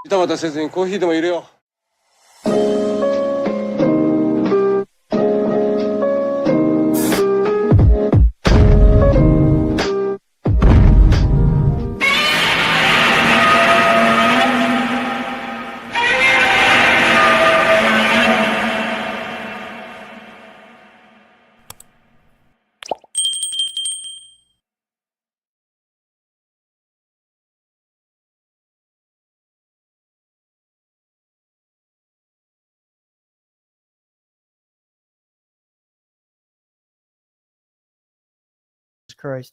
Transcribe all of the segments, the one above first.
ジタバタせずにコーヒーでも入れよう。Christ.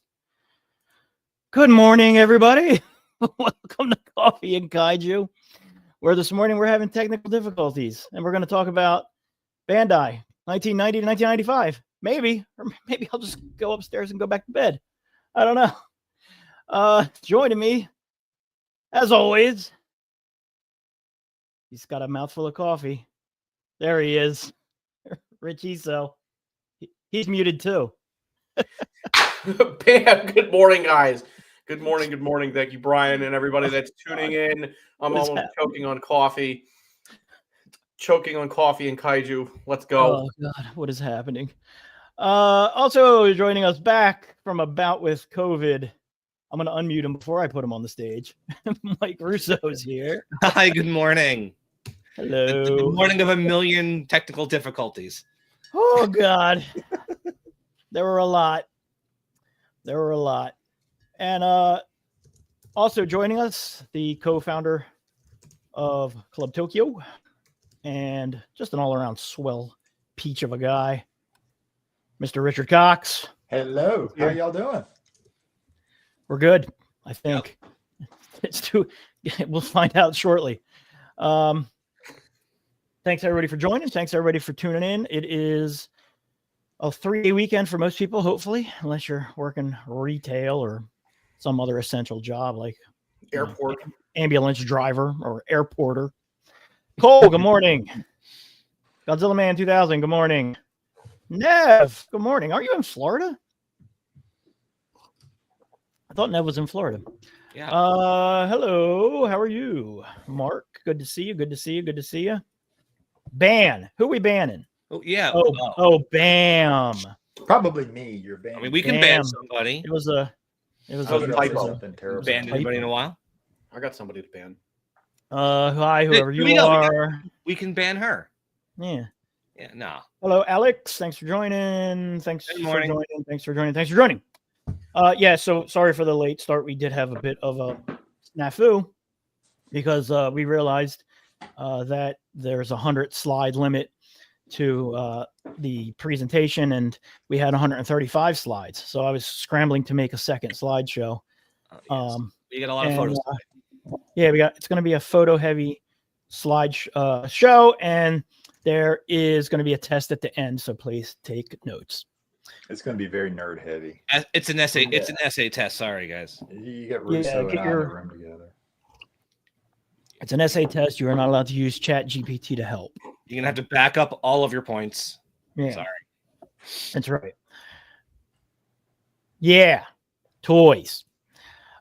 Good morning, everybody. Welcome to Coffee and Kaiju, where this morning we're having technical difficulties, and we're going to talk about Bandai, 1990 to 1995. Maybe, or maybe I'll just go upstairs and go back to bed. I don't know. Joining me, as always, he's got a mouthful of coffee. There he is, Rich Iso. He's muted too. Bam. Good morning, guys. Good morning. Good morning. Thank you, Brian, and everybody that's tuning in. I'm almost choking on coffee. Choking on coffee and kaiju. Let's go. Oh, God. What is happening? Also joining us back from a bout with COVID. I'm going to unmute him before I put him on the stage. Mike Russo's here. Hi, good morning. Hello. The morning of a million technical difficulties. Oh, God. There were a lot. And also joining us, the co-founder of Club Tokyo and just an all-around swell peach of a guy, Mr. Richard Cox. Hello. How y'all doing? We're good, I think. Yep. It's too. We'll find out shortly. Thanks, everybody, for joining. Thanks, everybody, for tuning in. It is a 3-day weekend for most people, hopefully, unless you're working retail or some other essential job like airport, ambulance driver or airporter. Cole, good morning. Godzilla Man 2000, good morning. Nev, good morning. Are you in Florida? I thought Nev was in Florida. Yeah. Hello, how are you? Mark, good to see you. Good to see you. Ban. Who are we banning? Oh, yeah. Oh, Bam. Probably me. You're banned. I mean, we can ban somebody. It was a typo. Something terrible. Banned anybody in a while? I got somebody to ban. Hi, whoever you are. We can ban her. Yeah. Yeah, no. Hello, Alex. Thanks for joining. Thanks for joining. Yeah, so sorry for the late start. We did have a bit of a snafu because we realized that there's a 100 slide limit to the presentation, and we had 135 slides. So I was scrambling to make a second slideshow. Yes. You get a lot of photos. Yeah, it's going to be a photo heavy slide show, and there is going to be a test at the end. So please take notes. It's going to be very nerd heavy. It's an essay. Yeah. It's an essay test. Sorry, guys. You get Russo and I in the room together. It's an essay test. You are not allowed to use Chat GPT to help. You're gonna have to back up all of your points. Yeah. Sorry. That's right. Yeah. Toys.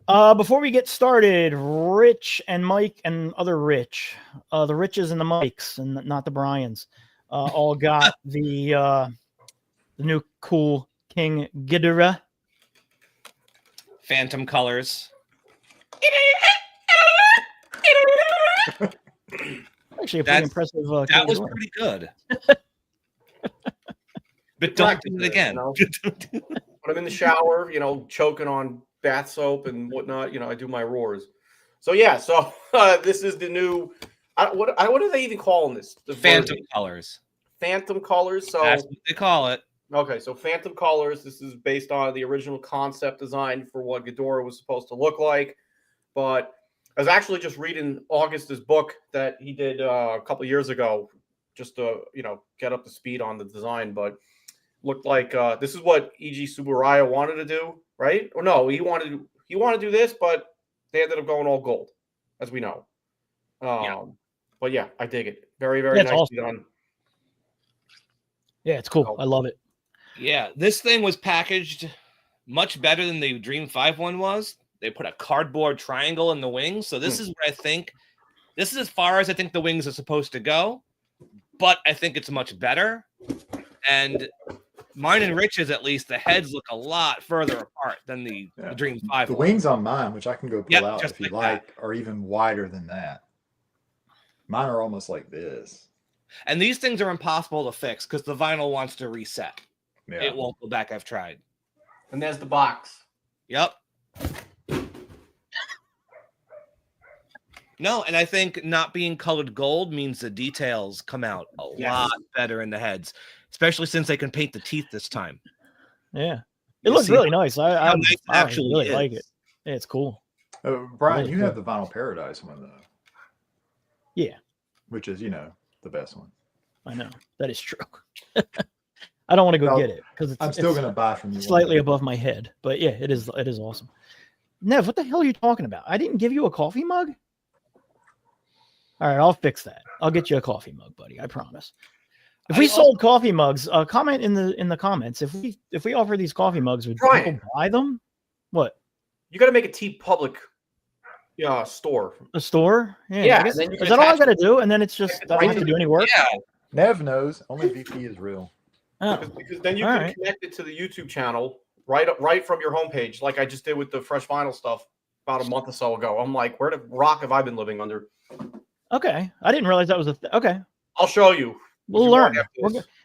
Before we get started, Rich and Mike and other Rich, the Riches and the Mikes and not the Bryans, all got the new cool King Ghidorah. Phantom colors. Actually, a pretty impressive. That was pretty good. But don't do it again. When I'm in the shower, choking on bath soap and whatnot, I do my roars. So yeah, this is the new. What are they even calling this? The Phantom colors. Phantom colors. So that's what they call it. Okay, so Phantom colors. This is based on the original concept design for what Ghidorah was supposed to look like, but I was actually just reading August's book that he did a couple years ago, just to get up to speed on the design. But looked like this is what E.G. Tsuburaya wanted to do, right? Or no, he wanted to do this, but they ended up going all gold, as we know. But yeah, I dig it. Very, very nicely awesome. done. Yeah, it's cool. I love it. Yeah, this thing was packaged much better than the Dream 5 one was. They put a cardboard triangle in the wings. So this is where I think This is as far as I think the wings are supposed to go, but I think it's much better. And mine and Rich's, at least, the heads look a lot further apart than the Dream 5. The wings on mine, which I can go pull out just if you like like, are even wider than that. Mine are almost like this. And these things are impossible to fix because the vinyl wants to reset. Yeah. It won't go back. I've tried. And there's the box. Yep. No, and I think not being colored gold means the details come out a lot better in the heads, especially since they can paint the teeth this time. Yeah, it looks really nice. I actually really like it. Yeah, it's cool. Brian, Really you cool. have the Vinyl Paradise one though. Yeah, which is the best one. I know that is true. I don't want to go get it because I'm still going to buy from you. Slightly above my head, but yeah, it is. It is awesome. Nev, what the hell are you talking about? I didn't give you a coffee mug. All right, I'll fix that. I'll get you a coffee mug, buddy. I promise. If we sold coffee mugs, comment in the comments. If we offer these coffee mugs, would people buy them? What? You got to make a T Public store. A store? Yeah. Is that all I got to do? And then it's just I don't have to do any work. Yeah. Nev knows. Only VP is real. Oh. Because then you can connect it to the YouTube channel right from your homepage, like I just did with the Fresh Vinyl stuff about a month or so ago. I'm like, where the rock have I been living under? Okay, I didn't realize that was a okay. I'll show you. We'll learn.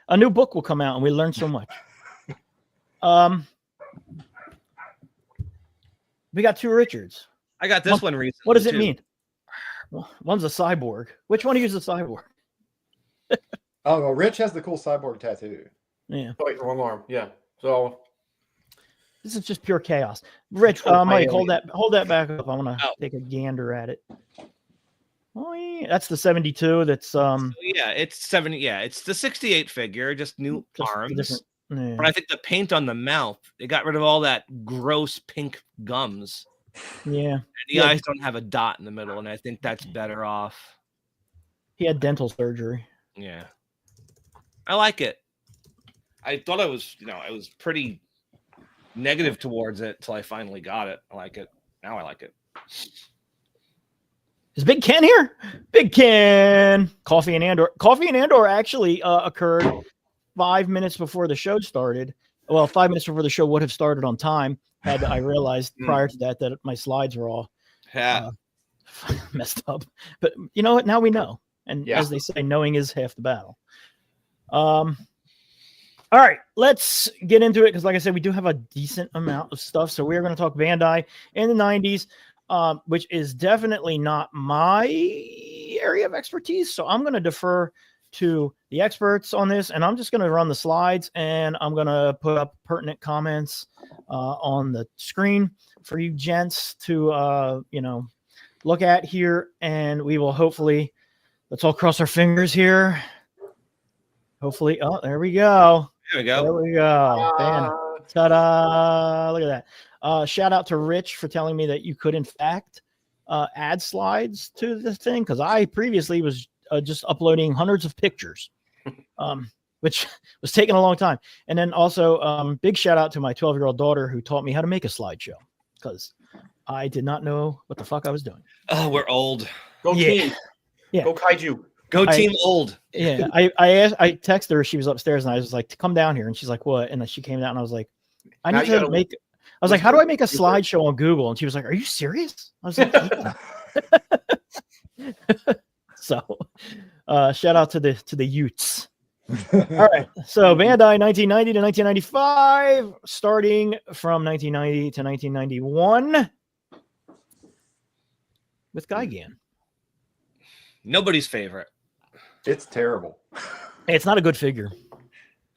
A new book will come out, and we learn so much. We got two Richards. I got this one recently. What does it mean? Well, one's a cyborg. Which one uses a cyborg? Oh, well, Rich has the cool cyborg tattoo. Yeah. Oh, wait, wrong arm. Yeah. So this is just pure chaos. Rich, Mike, hold that back up. I want to take a gander at it. Oh yeah, that's the 72. That's it's 70. Yeah, it's the 68 figure, just new arms. Yeah. But I think the paint on the mouth, they got rid of all that gross pink gums. Yeah. And the eyes don't have a dot in the middle, and I think that's better off. He had dental surgery. Yeah. I like it. I thought I was pretty negative towards it till I finally got it. I like it. Now I like it. Is Big Ken here? Big Ken. Coffee and Andor actually occurred 5 minutes before the show started. Well, 5 minutes before the show would have started on time had I realized prior to that my slides were all messed up. But you know what? Now we know. And as they say, knowing is half the battle. All right, let's get into it because, like I said, we do have a decent amount of stuff. So we're going to talk Bandai in the 90s, which is definitely not my area of expertise. So I'm going to defer to the experts on this, and I'm just going to run the slides, and I'm going to put up pertinent comments on the screen for you gents to, look at here, and we will hopefully, let's all cross our fingers here. Hopefully, there we go. There we go. There we go. Ta-da! Look at that. Shout out to Rich for telling me that you could, in fact, add slides to the thing, because I previously was just uploading hundreds of pictures, which was taking a long time. And then also, big shout out to my 12-year-old daughter who taught me how to make a slideshow, because I did not know what the fuck I was doing. Oh, we're old. Go team. Yeah. Go Kaiju. Go team old. Yeah. I texted her. She was upstairs, and I was like, come down here. And she's like, what? And then she came down, and I was like, I need to make. I was like, how do I make a slideshow on Google? And she was like, are you serious? I was like, yeah. So, shout out to the Utes. All right. So Bandai 1990 to 1995, starting from 1990 to 1991 with Gigan. Nobody's favorite. It's terrible. It's not a good figure.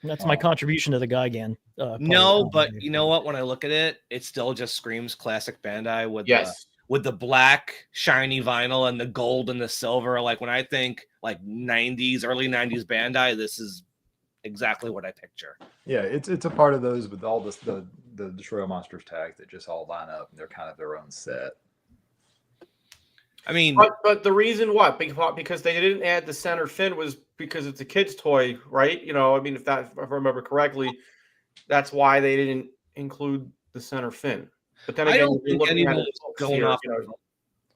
That's my contribution to the Gigan. No, but you know what? When I look at it, it still just screams classic Bandai with the black shiny vinyl and the gold and the silver. Like when I think like 90s, early 90s Bandai, this is exactly what I picture. Yeah, it's a part of those with all the Destroy All Monsters tags that just all line up and they're kind of their own set. I mean, but the reason because they didn't add the center fin was because it's a kid's toy, right? I mean, if I remember correctly, that's why they didn't include the center fin. But then again, I don't think anyone's going off.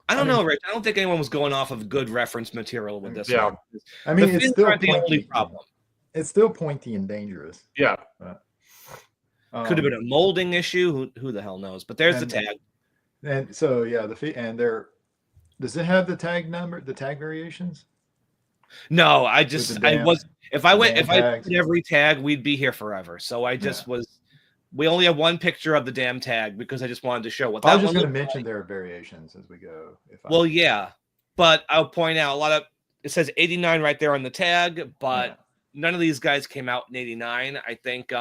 I don't know, Rich. I don't think anyone was going off of good reference material with this one. I mean, it's still the only problem. It's still pointy and dangerous. Yeah. Could have been a molding issue. Who the hell knows? But there's the tag. And so does it have the tag number, the tag variations? No, I put every tag, we'd be here forever. So I just we only have one picture of the damn tag because I just wanted to show what that I was just going to mention there are variations as we go. But I'll point out it says 89 right there on the tag, but none of these guys came out in 89. I think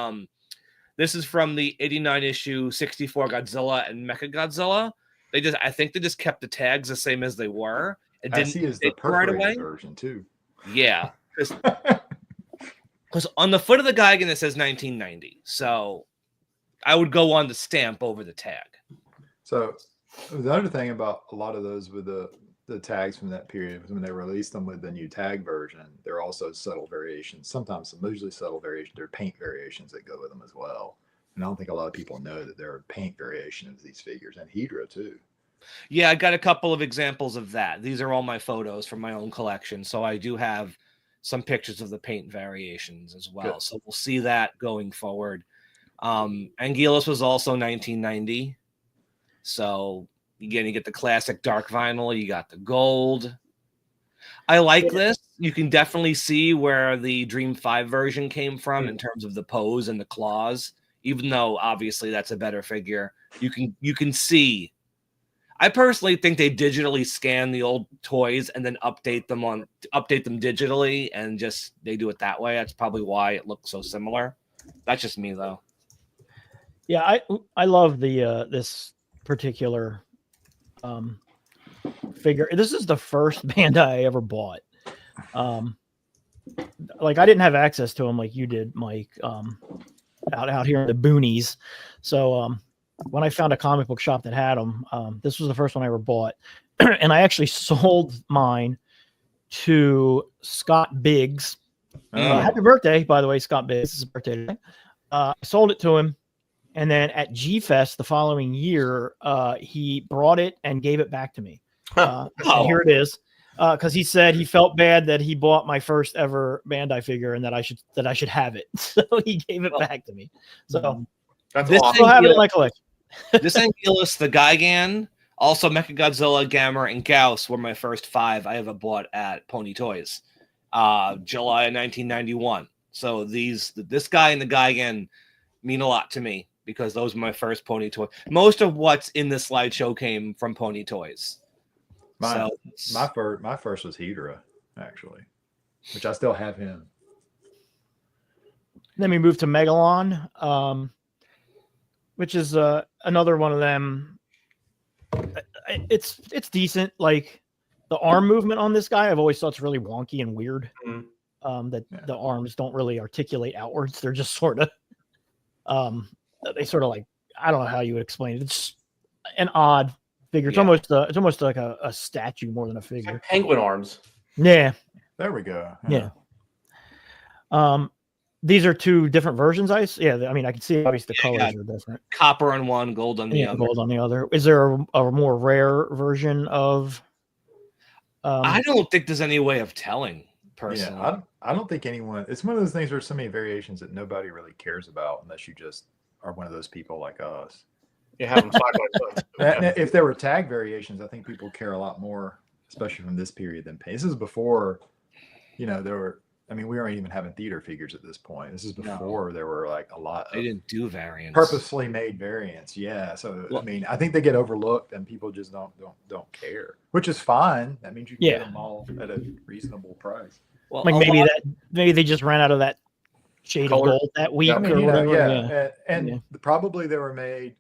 this is from the 89 issue 64 Godzilla and Mechagodzilla. I think they just kept the tags the same as they were. It didn't see is the perforated version too. Yeah. Because on the foot of the Gigan it says 1990. So I would go on the stamp over the tag. So the other thing about a lot of those with the tags from that period was when they released them with the new tag version, there are also subtle variations. Sometimes some usually subtle variations. There are paint variations that go with them as well. And I don't think a lot of people know that there are paint variations of these figures and Ghidorah too. Yeah, I got a couple of examples of that. These are all my photos from my own collection. So I do have some pictures of the paint variations as well. Good. So we'll see that going forward. Anguillus was also 1990. So again, you get the classic dark vinyl. You got the gold. I like this. You can definitely see where the Dream 5 version came from in terms of the pose and the claws. Even though obviously that's a better figure, you can see. I personally think they digitally scan the old toys and then update them digitally, and just they do it that way. That's probably why it looks so similar. That's just me though. Yeah, I love the this particular figure. This is the first Bandai I ever bought. Like I didn't have access to them like you did, Mike. Out here in the boonies. So when I found a comic book shop that had them, this was the first one I ever bought. And I actually sold mine to Scott Biggs. Happy birthday, by the way, Scott Biggs. This is his birthday today. I sold it to him. And then at G-Fest the following year, he brought it and gave it back to me. Here it is. Because he said he felt bad that he bought my first ever Bandai figure and that I should have it. So he gave it back to me. So that's awesome. Still have it in my collection. This Anguillus, the Gigan, also Mechagodzilla, Gamma, and Gauss were my first 5 I ever bought at Pony Toys. July of 1991. So this guy and the Gigan mean a lot to me because those were my first Pony Toys. Most of what's in the slideshow came from Pony Toys. My first was Ghidorah, actually, which I still have him. Then we moved to Megalon, which is another one of them. It's decent. Like the arm movement on this guy, I've always thought it's really wonky and weird. The arms don't really articulate outwards. They're just sort of, they sort of like, I don't know how you would explain it. It's an odd figure. It's almost like a statue more than a figure. Like penguin arms. Yeah. There we go. Yeah. These are 2 different versions. I mean, I can see obviously the colors are different. Copper on one, gold on the other. Gold on the other. Is there a more rare version of? I don't think there's any way of telling. Personally, yeah, I don't think anyone. It's one of those things where so many variations that nobody really cares about unless you just are one of those people like us. You have them side by side. If there were tag variations, I think people care a lot more, especially from this period than paint. This is before, there were. I mean, we weren't even having theater figures at this point. This is before there were like a lot. They didn't do variants. Purposefully made variants, yeah. So I mean, I think they get overlooked and people just don't care, which is fine. That means you can get them all at a reasonable price. Well, like maybe they just ran out of that shade of gold that week or whatever. And probably they were made.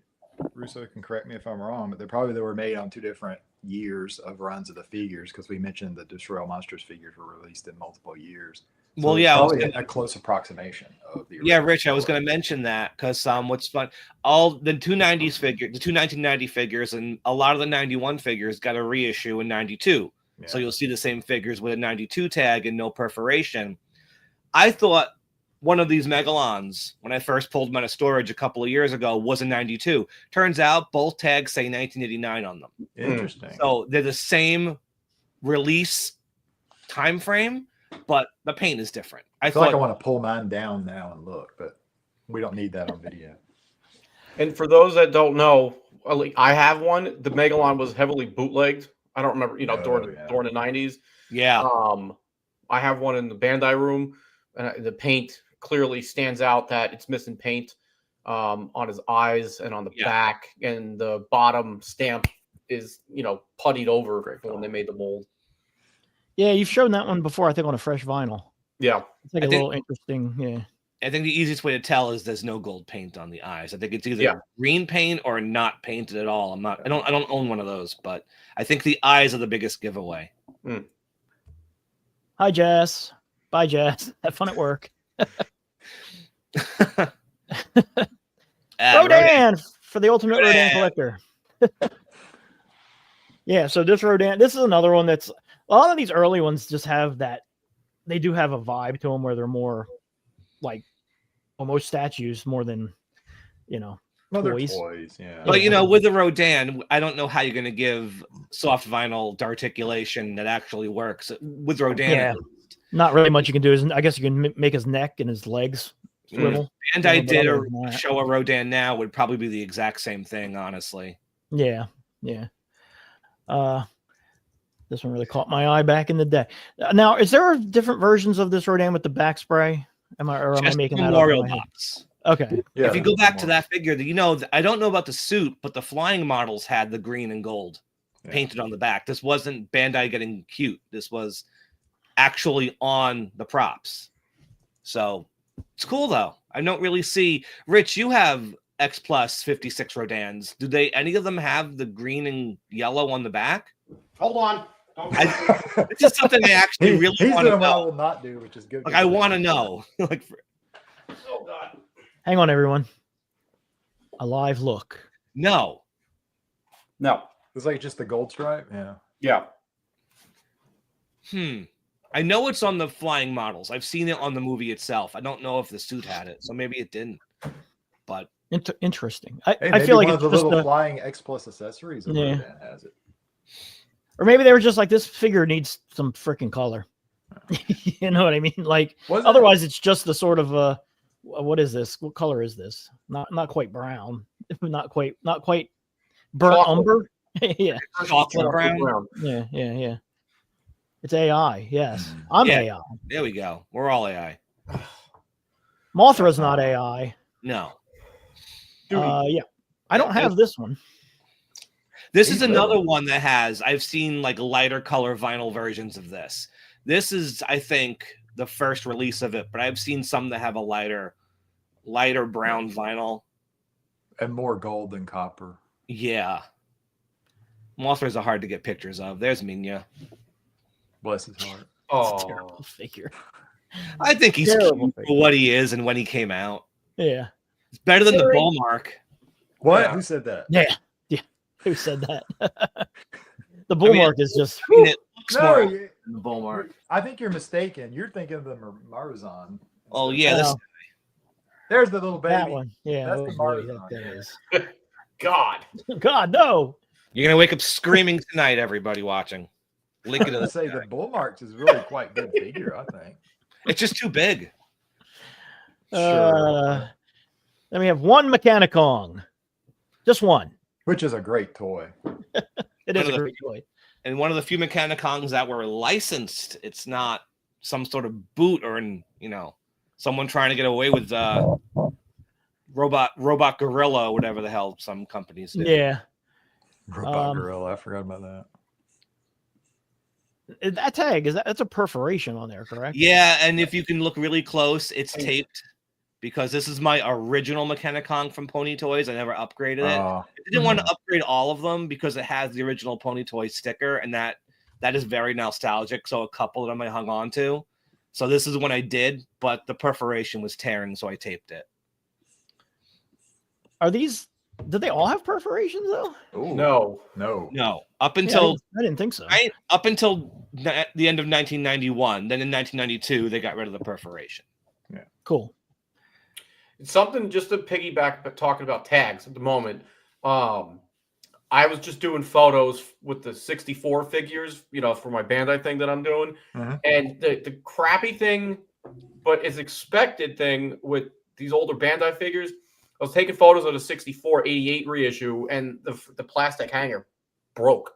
Russo can correct me if I'm wrong, but they were made on 2 different years of runs of the figures because we mentioned the Destoroyah Monsters figures were released in multiple years. So probably a close approximation of the. Yeah, Rich, I was going to mention that because what's fun, all the 290s figure, the 1990 figures, and a lot of the 91 figures got a reissue in 92. Yeah. So you'll see the same figures with a 92 tag and no perforation. I thought one of these Megalons, when I first pulled them out of storage a couple of years ago, was a 92. Turns out both tags say 1989 on them. Interesting. So they're the same release time frame, but the paint is different. I feel like I want to pull mine down now and look, but we don't need that on video. And for those that don't know, I have one. The Megalon was heavily bootlegged. I don't remember, during the 90s. Yeah. I have one in the Bandai room, and the paint clearly stands out that it's missing paint on his eyes and on the back, and the bottom stamp is, puttied over when they made the mold. Yeah, you've shown that one before, I think, on a fresh vinyl. Yeah. It's like a little interesting, yeah. I think the easiest way to tell is there's no gold paint on the eyes. I think it's either green paint or not painted at all. I don't own one of those, but I think the eyes are the biggest giveaway. Hi, Jess. Bye, Jess. Have fun at work. Rodan for the ultimate Rodan collector. Yeah, so this Rodan, this is another one that's, a lot of these early ones just have that, they do have a vibe to them where they're more like almost statues more than, toys. Yeah. But with the Rodan, I don't know how you're going to give soft vinyl articulation that actually works with Rodan. Yeah, not really much you can do. I guess you can make his neck and his legs swivel. And I did show a Rodan now would probably be the exact same thing, honestly. Yeah. This one really caught my eye back in the day. Now, is there different versions of this Rodan with the back spray? Am I making that Memorial box? Okay. Yeah, if you go back to that figure, I don't know about the suit, but the flying models had the green and gold painted on the back. This wasn't Bandai getting cute. This was actually on the props. So it's cool though. I don't really see. Rich, you have X Plus 56 Rodans. Do any of them have the green and yellow on the back? Hold on. This is something I actually really want to know. I will not do, which is good. I want to know. Oh God! Hang on, everyone. A live look. No. It's like just the gold stripe. Yeah. I know it's on the flying models. I've seen it on the movie itself. I don't know if the suit had it, so maybe it didn't. But interesting. I feel like one it's of the just little flying X Plus accessories. Rodan has it. Or maybe they were just like, this figure needs some freaking color. You know what I mean? Like, otherwise it's just the sort of what is this? What color is this? Not quite brown. Not quite burnt umber. Yeah. Chocolate brown. Yeah. It's AI. Yes. I'm AI. There we go. We're all AI. Mothra's not AI. No. Yeah. I don't have this one. This is another one that I've seen like lighter color vinyl versions of this. This is, I think, the first release of it, but I've seen some that have a lighter brown vinyl. And more gold than copper. Yeah. Mothras are hard to get pictures of. There's Minya. Bless his heart. Oh, terrible figure. I think he's cute for what he is and when he came out. Yeah. It's better than the bull mark. What? Yeah. Who said that? Yeah. Who said that? The bull mark is just. It looks more than the bull mark. I think you're mistaken. You're thinking of the Marzon. Oh yeah, there's the little baby. That one. Yeah, that's the Marzon. That is. God, no! You're gonna wake up screaming tonight, everybody watching. Link it to the bull marks is really quite good figure. I think it's just too big. Sure. Then we have one Mechani-Kong, just one. Which is a great toy. It is a great toy. And one of the few Mechani-Kongs that were licensed. It's not some sort of boot or someone trying to get away with robot gorilla, whatever the hell some companies do. Yeah. Robot gorilla. I forgot about that. That tag that's a perforation on there, correct? Yeah, and if you can look really close, it's taped. Because this is my original Mechani-Kong from Pony Toys. I never upgraded it. I didn't want to upgrade all of them because it has the original Pony Toy sticker, and that is very nostalgic. So a couple of them I hung on to. So this is when I did, but the perforation was tearing, so I taped it. Did they all have perforations though? Ooh. No. Up until I didn't think so. Up until the end of 1991. Then in 1992, they got rid of the perforation. Yeah. Cool. It's something just to piggyback, but talking about tags at the moment. I was just doing photos with the 64 figures, for my Bandai thing that I'm doing. And the crappy thing, but it's expected thing with these older Bandai figures, I was taking photos of the 64 88 reissue, and the plastic hanger broke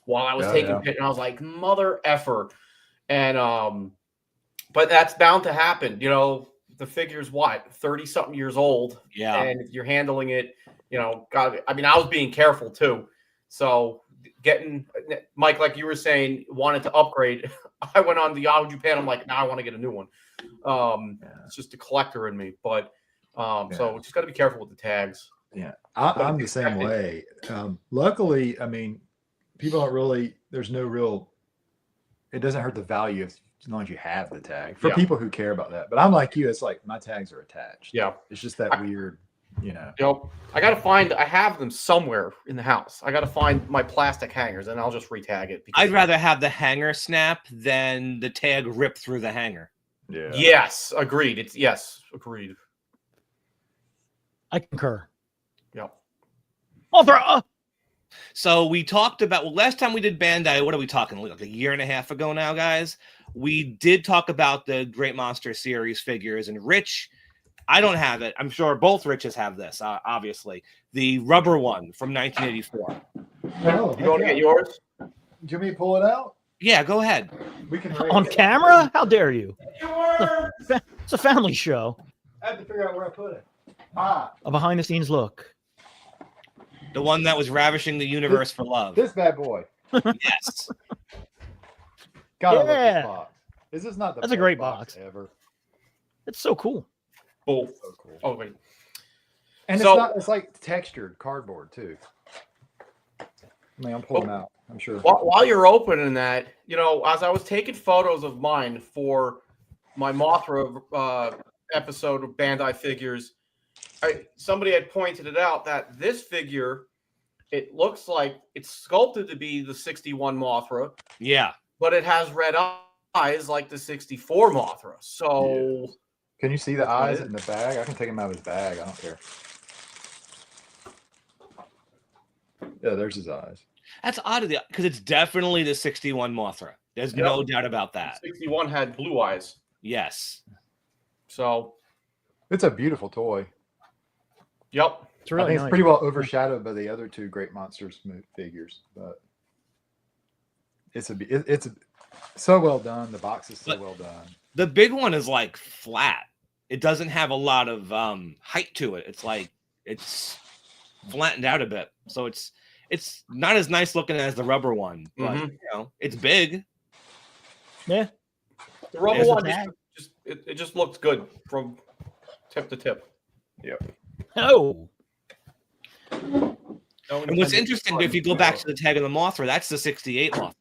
while I was taking pictures. And I was like, mother effer. And but that's bound to happen. The figure's 30-something years old. Yeah. And if you're handling it, I was being careful too. So getting Mike, like you were saying, wanted to upgrade. I went on the Yahoo Japan. I'm like, now I want to get a new one. It's just a collector in me. But so just got to be careful with the tags. Yeah, I'm the same way. Luckily, people don't really. There's no real. It doesn't hurt the value as long as you have the tag for people who care about that. But I'm like you. It's like my tags are attached. Yeah, it's just that weird. I gotta find. I have them somewhere in the house. I gotta find my plastic hangers, and I'll just retag it. I'd rather have the hanger snap than the tag rip through the hanger. Yeah. Yes, agreed. Agreed. I concur. Yep. Mothra! So we talked about last time we did Bandai. What are we talking? Like a year and a half ago now, guys. We did talk about the Great Monster Series figures, and Rich. I don't have it. I'm sure both Riches have this, obviously. The rubber one from 1984. Oh, you want to get yours? Do you want me to pull it out? Yeah, go ahead. We can on camera? How dare you? It's a family show. I have to figure out where I put it. A behind-the-scenes look. The one that was ravishing the universe for love. This bad boy. Yes. Gotta love this box. Is this not the That's a great box ever? It's so cool. Oh, so cool. Oh, wait. And it's like textured cardboard too. I'm pulling out. I'm sure. While you're opening that, as I was taking photos of mine for my Mothra episode of Bandai figures, somebody had pointed it out that this figure, it looks like it's sculpted to be the 61 Mothra. Yeah. But it has red eyes like the 64 Mothra. So... Yeah. Can you see the eyes in the bag? I can take him out of his bag. I don't care. Yeah, there's his eyes. That's odd because it's definitely the 61 Mothra. There's no doubt about that. 61 had blue eyes. Yes. So it's a beautiful toy. Yep. It's really I think nice. It's pretty well overshadowed by the other two Great Monsters figures, but it's so well done. The box is so well done. The big one is like flat. It doesn't have a lot of height to it. It's like it's flattened out a bit, so it's not as nice looking as the rubber one, but it's big. Yeah, the rubber one just looks good from tip to tip. Yep. Oh. And what's interesting, if you go back to the tag of the Mothra, that's the 68 Mothra.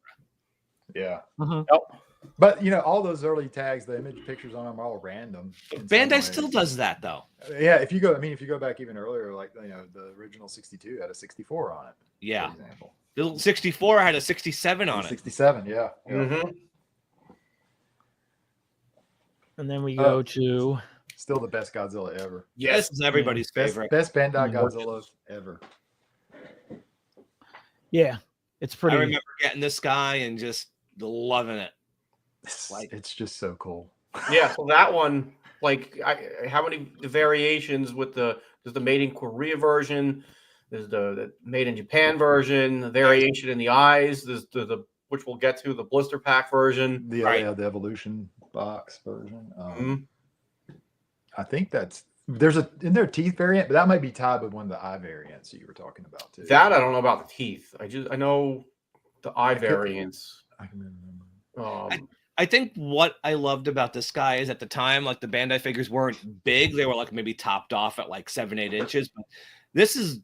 Yeah. Mm-hmm. Yep. But all those early tags, the image pictures on them are all random. Bandai still does that though. Yeah, if you go back even earlier, like the original 62 had a 64 on it. Yeah. For example. The 64 had a 67 on it. 67, yeah. Mm-hmm. And then we go to still the best Godzilla ever. Yes, this is everybody's favorite. Best Bandai Godzilla ever. Yeah, it's pretty. I remember getting this guy and just loving it. It's just so cool. Yeah, so that one, how many variations with there's the made in Korea version, there's the made in Japan version, the variation in the eyes, there's the which we'll get to, the blister pack version. The evolution box version. I think there's in their teeth variant, but that might be tied with one of the eye variants that you were talking about too. That I don't know about the teeth. I know the eye variants. I can remember. I think what I loved about this guy is at the time, like the Bandai figures weren't big. They were like maybe topped off at like 7-8 inches. But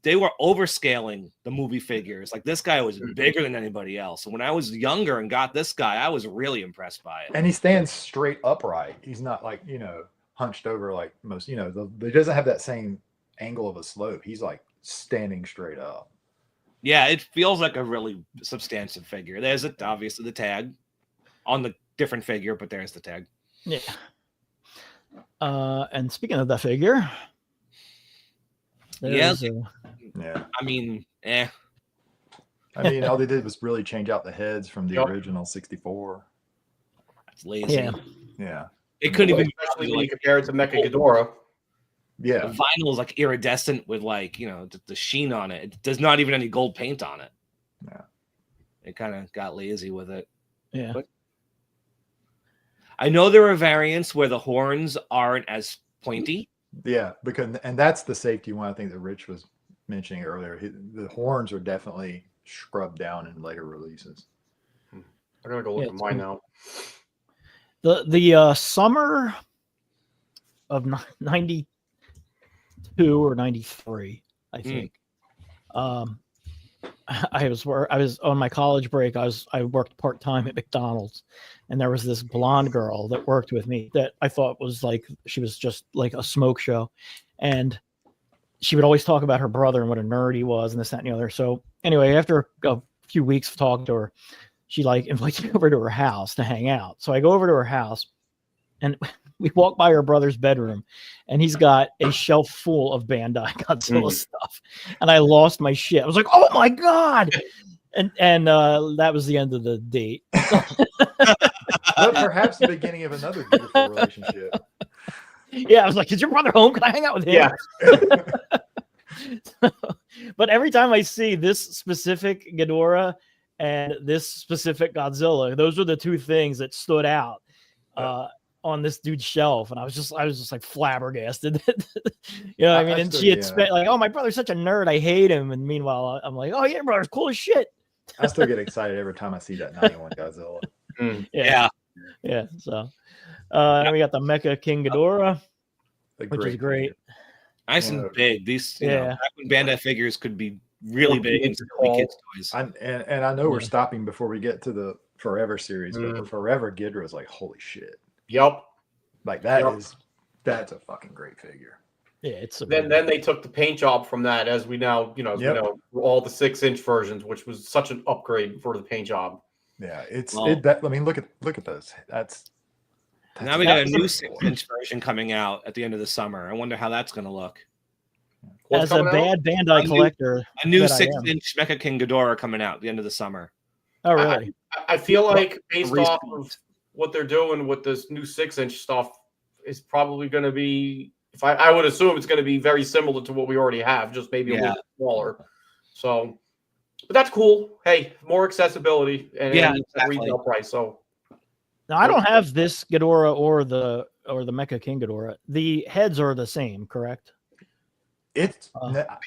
they were overscaling the movie figures. Like this guy was bigger than anybody else. And when I was younger and got this guy, I was really impressed by it. And he stands straight upright. He's not like, hunched over like most, he doesn't have that same angle of a slope. He's like standing straight up. Yeah, it feels like a really substantive figure. There's obviously the tag on the different figure, but there's the tag. Yeah. And speaking of that figure, Yeah. Yeah. I mean, I mean, all they did was really change out the heads from the original 64. It's lazy. Yeah. Yeah. It couldn't even especially when you compare it to Mecha Ghidorah. Yeah. The vinyl is like iridescent with like, the sheen on it. It does not even any gold paint on it. Yeah. It kind of got lazy with it. Yeah. But I know there are variants where the horns aren't as pointy. Yeah, and that's the safety one I think that Rich was mentioning earlier. The horns are definitely scrubbed down in later releases. I gotta go look at mine now. The summer of 92 or 93, I think. I was on my college break. I worked part-time at McDonald's, and there was this blonde girl that worked with me that I thought was like, she was just like a smoke show. And she would always talk about her brother and what a nerd he was and this, that, and the other. So anyway, after a few weeks of talking to her, she like invites me over to her house to hang out. So I go over to her house, and we walk by her brother's bedroom, and he's got a shelf full of Bandai Godzilla stuff. And I lost my shit. I was like, oh my God. And that was the end of the date. But perhaps the beginning of another beautiful relationship. Yeah, I was like, is your brother home? Can I hang out with him? Yeah. But every time I see this specific Ghidorah and this specific Godzilla, those were the two things that stood out on this dude's shelf, and I was just like flabbergasted. You know what I mean? And she had spent like, oh, my brother's such a nerd, I hate him. And meanwhile, I'm like, oh yeah, brother's cool as shit. I still get excited every time I see that 91 Godzilla. Yeah. So, and we got the Mecha King Ghidorah, which is great. Nice and big. These, back when Bandai figures could be really big and kids' toys. And I know we're stopping before we get to the Forever series, but the Forever Ghidorah is like, holy shit. Yep. Like that's a fucking great figure. Yeah, it's then they took the paint job from that, as we now, we know all the 6-inch versions, which was such an upgrade for the paint job. Yeah, I mean, look at those. That's now we got a new 6-inch version coming out at the end of the summer. I wonder how that's going to look. As a bad Bandai collector, a new 6-inch Mecha King Ghidorah coming out at the end of the summer. Oh, really? I feel like based off of what they're doing with this new 6-inch stuff is probably going to be, I would assume it's going to be very similar to what we already have, just maybe a little bit smaller. So, but that's cool. Hey, more accessibility and retail price. So now I don't have this Ghidorah or the Mecha King Ghidorah. The heads are the same, correct? I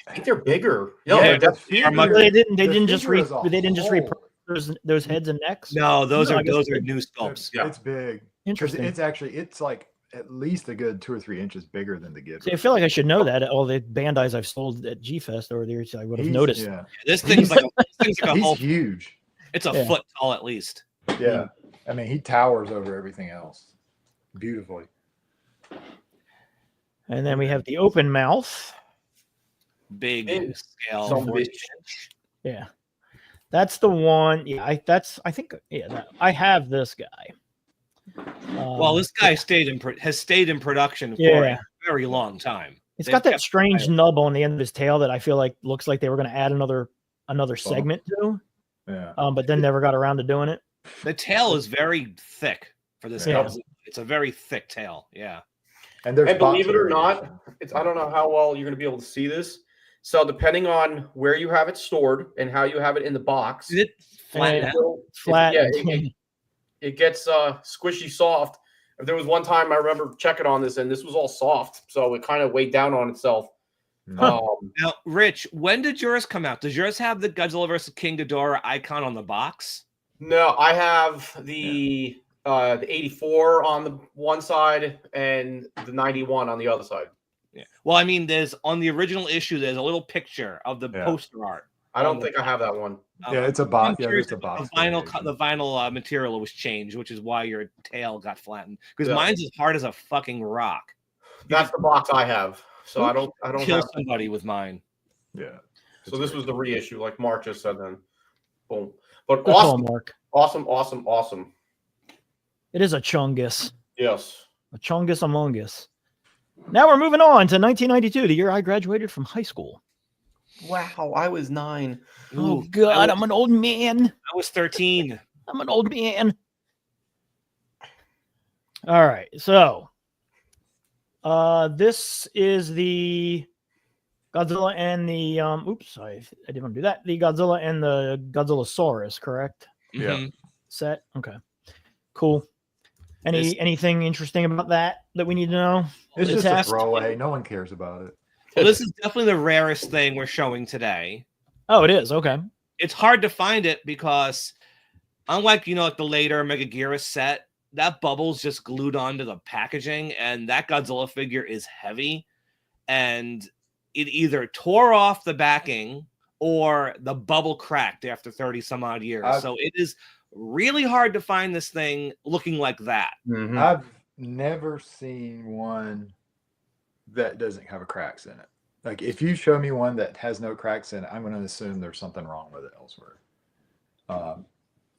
think they're bigger. Yeah, they didn't just repurpose those heads and necks. No, those are new sculpts. It's big. Interesting. It's like at least a good 2 or 3 inches bigger than the Ghidorah. See, I feel like I should know that. All the Bandais I've sold at G-Fest over there, I would have noticed. Yeah. This thing's like a he's whole huge. It's a foot tall at least. Yeah. I mean, he towers over everything else beautifully. And then we have the open mouth. Big scale. Yeah. That's the one. Yeah, I have this guy. Well, this guy has stayed in production for a very long time. It's got that strange nub on the end of his tail that I feel like looks like they were going to add another segment to. Yeah. But then never got around to doing it. The tail is very thick for this. Yeah. It's a very thick tail. Yeah. And believe it or not, I don't know how well you're going to be able to see this. So depending on where you have it stored and how you have it in the box, is it flat? Flat. It gets squishy soft. There was one time I remember checking on this, and this was all soft, so it kind of weighed down on itself. Now, Rich, when did yours come out? Does yours have the Godzilla vs. King Ghidorah icon on the box? No, I have the 84 on the one side and the 91 on the other side. Yeah. Well, I mean, there's on the original issue, there's a little picture of the poster art. I don't think I have that one. Yeah, it's a box. Yeah, it's a box. The vinyl material was changed, which is why your tail got flattened. Because mine's as hard as a fucking rock. That's the box I have. So I don't kill somebody with mine. Yeah. So this was the reissue, like Mark just said. Then, boom. But awesome, Mark. Awesome. It is a chungus. Yes. A Chungus Among Us. Now we're moving on to 1992, the year I graduated from high school. Wow, I was 9. Oh, God, I'm an old man. I was 13. I'm an old man. All right, so this is the Godzilla and the oops, I didn't want to do that. The Godzilla and the Godzillasaurus, correct? Yeah. Set. Okay. Cool. Anything interesting about that we need to know? It's The just test? a throwaway. No one cares about it. Well, this is definitely the rarest thing we're showing today. Oh, it is. Okay. It's hard to find it because, unlike like the later Mogera set, that bubble's just glued onto the packaging, and that Godzilla figure is heavy, and it either tore off the backing or the bubble cracked after 30 some odd years. So it is really hard to find this thing looking like that. Mm-hmm. I've never seen one that doesn't have a cracks in it. Like, if you show me one that has no cracks in it, I'm going to assume there's something wrong with it elsewhere.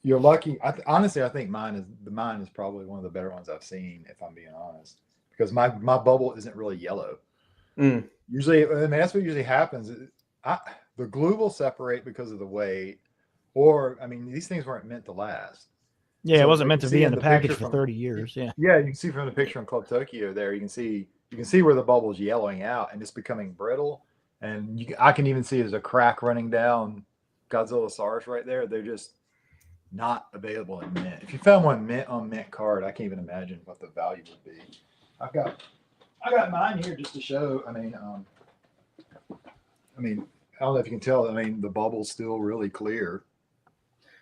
You're lucky. Honestly, I think mine is probably one of the better ones I've seen, if I'm being honest, because my bubble isn't really yellow. Usually, I mean, that's what usually happens. The glue will separate because of the weight, or I mean, these things weren't meant to last. Yeah, So, it wasn't like, meant to be in the package for from 30 years. Yeah. Yeah, you can see from the picture in Club Tokyo there, you can see where the bubble's yellowing out and it's becoming brittle. And I can even see there's a crack running down Godzillasaurus right there. They're just not available in mint. If you found one mint on mint card, I can't even imagine what the value would be. I got mine here just to show. I mean, I don't know if you can tell. I mean, the bubble's still really clear.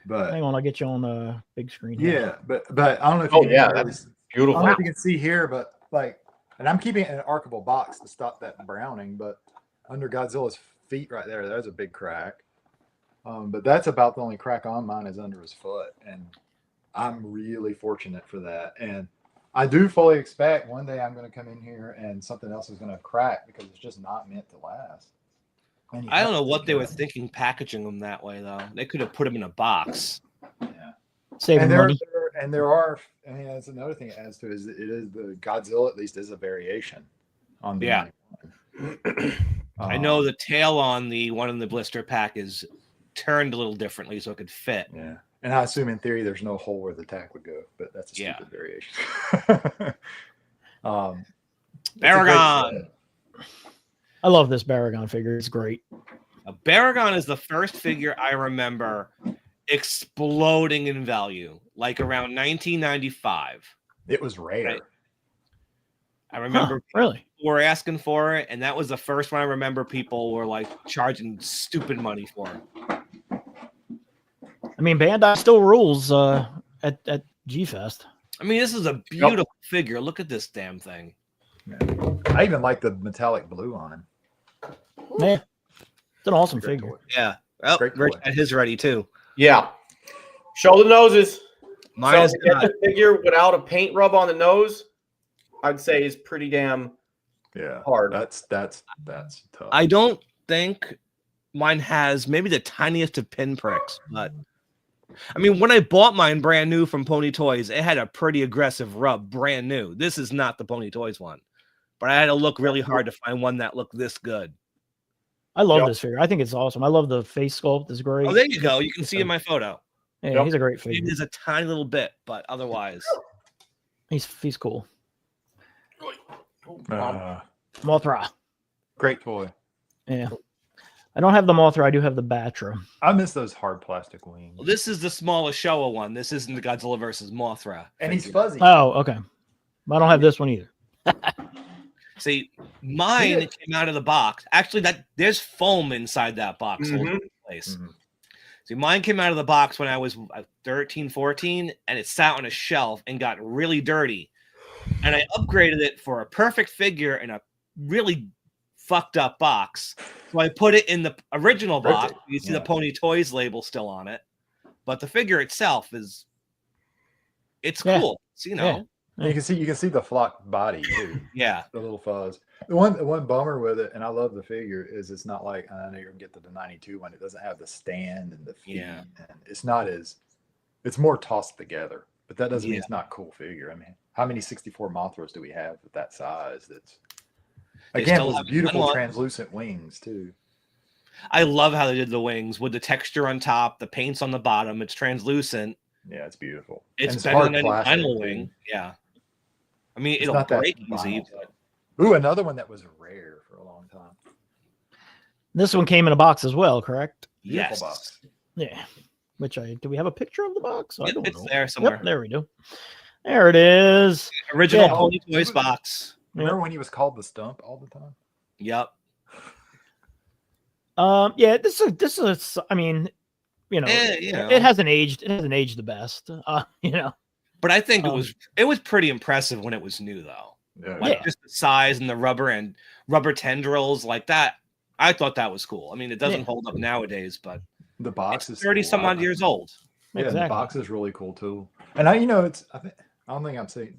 But hang on, I'll get you on the big screen here. Yeah, but I don't know if you can that's beautiful. I don't know if you can see here, but and I'm keeping it in an archable box to stop that browning, but under Godzilla's feet right there's a big crack. But that's about the only crack on mine is under his foot, and I'm really fortunate for that. And I do fully expect one day I'm going to come in here and something else is going to crack because it's just not meant to last. I don't know what they were thinking packaging them that way, though. They could have put them in a box. Yeah. Saving money. There are, I mean, that's another thing it adds to is the Godzilla at least is a variation on the I know the tail on the one in the blister pack is turned a little differently so it could fit. Yeah. And I assume in theory there's no hole where the tack would go, but that's a stupid variation. Baragon. I love this Baragon figure. It's great. Baragon is the first figure I remember exploding in value, like around 1995. It was rare. Right? I remember really people were asking for it, and that was the first one I remember people were like charging stupid money for. I mean, Bandai still rules at G-Fest. I mean, this is a beautiful figure. Look at this damn thing. Yeah. I even like the metallic blue on him. Yeah, it's an awesome figure. Toy. Yeah. Well, Rich had his ready too. Yeah. Show the noses. Mine is to get the figure without a paint rub on the nose, I'd say is pretty damn hard. That's tough. I don't think mine has maybe the tiniest of pinpricks, but I mean, when I bought mine brand new from Pony Toys, it had a pretty aggressive rub, brand new. This is not the Pony Toys one, but I had to look really hard to find one that looked this good. I love this figure. I think it's awesome. I love the face sculpt. It's great. Oh, there you go. You can see in my photo. Yeah, he's a great figure. It is a tiny little bit, but otherwise, he's cool. Mothra, great toy. Yeah, I don't have the Mothra. I do have the Batra. I miss those hard plastic wings. Well, this is the smallest Showa one. This isn't the Godzilla versus Mothra. And he's fuzzy. Oh, okay. I don't have this one either. See, mine came out of the box. Actually, there's foam inside that box. Place. See, mine came out of the box when I was 13, 14, and it sat on a shelf and got really dirty. And I upgraded it for a perfect figure in a really fucked up box. So I put it in the original box. You see the Pony Toys label still on it. But the figure itself it's cool. So, you can see the flock body too. Yeah, the little fuzz. The one bummer with it, and I love the figure, is it's not like I know you're gonna get the 92 one. It doesn't have the stand and the feet. And it's not as. It's more tossed together. But that doesn't mean it's not a cool figure. I mean, how many 64 Mothras do we have at that size? That's again with beautiful translucent wings too. I love how they did the wings with the texture on top, the paints on the bottom. It's translucent. Yeah, it's beautiful. It's better than any vinyl wing. Yeah. I mean, it'll break easy. But... Ooh, another one that was rare for a long time. This one came in a box as well, correct? Yes. Box. Yeah. Do we have a picture of the box? It's there somewhere. Yep, there we do. There it is. Original Pony Toys box. Remember when he was called the Stump all the time? Yep. Yeah, this is. I mean, it hasn't aged. It hasn't aged the best. But I think it was pretty impressive when it was new, though. Yeah. Just the size and the rubber tendrils like that. I thought that was cool. I mean, it doesn't hold up nowadays, but the box is 30 some odd years old. Yeah, exactly. The box is really cool too. And I don't think I'm saying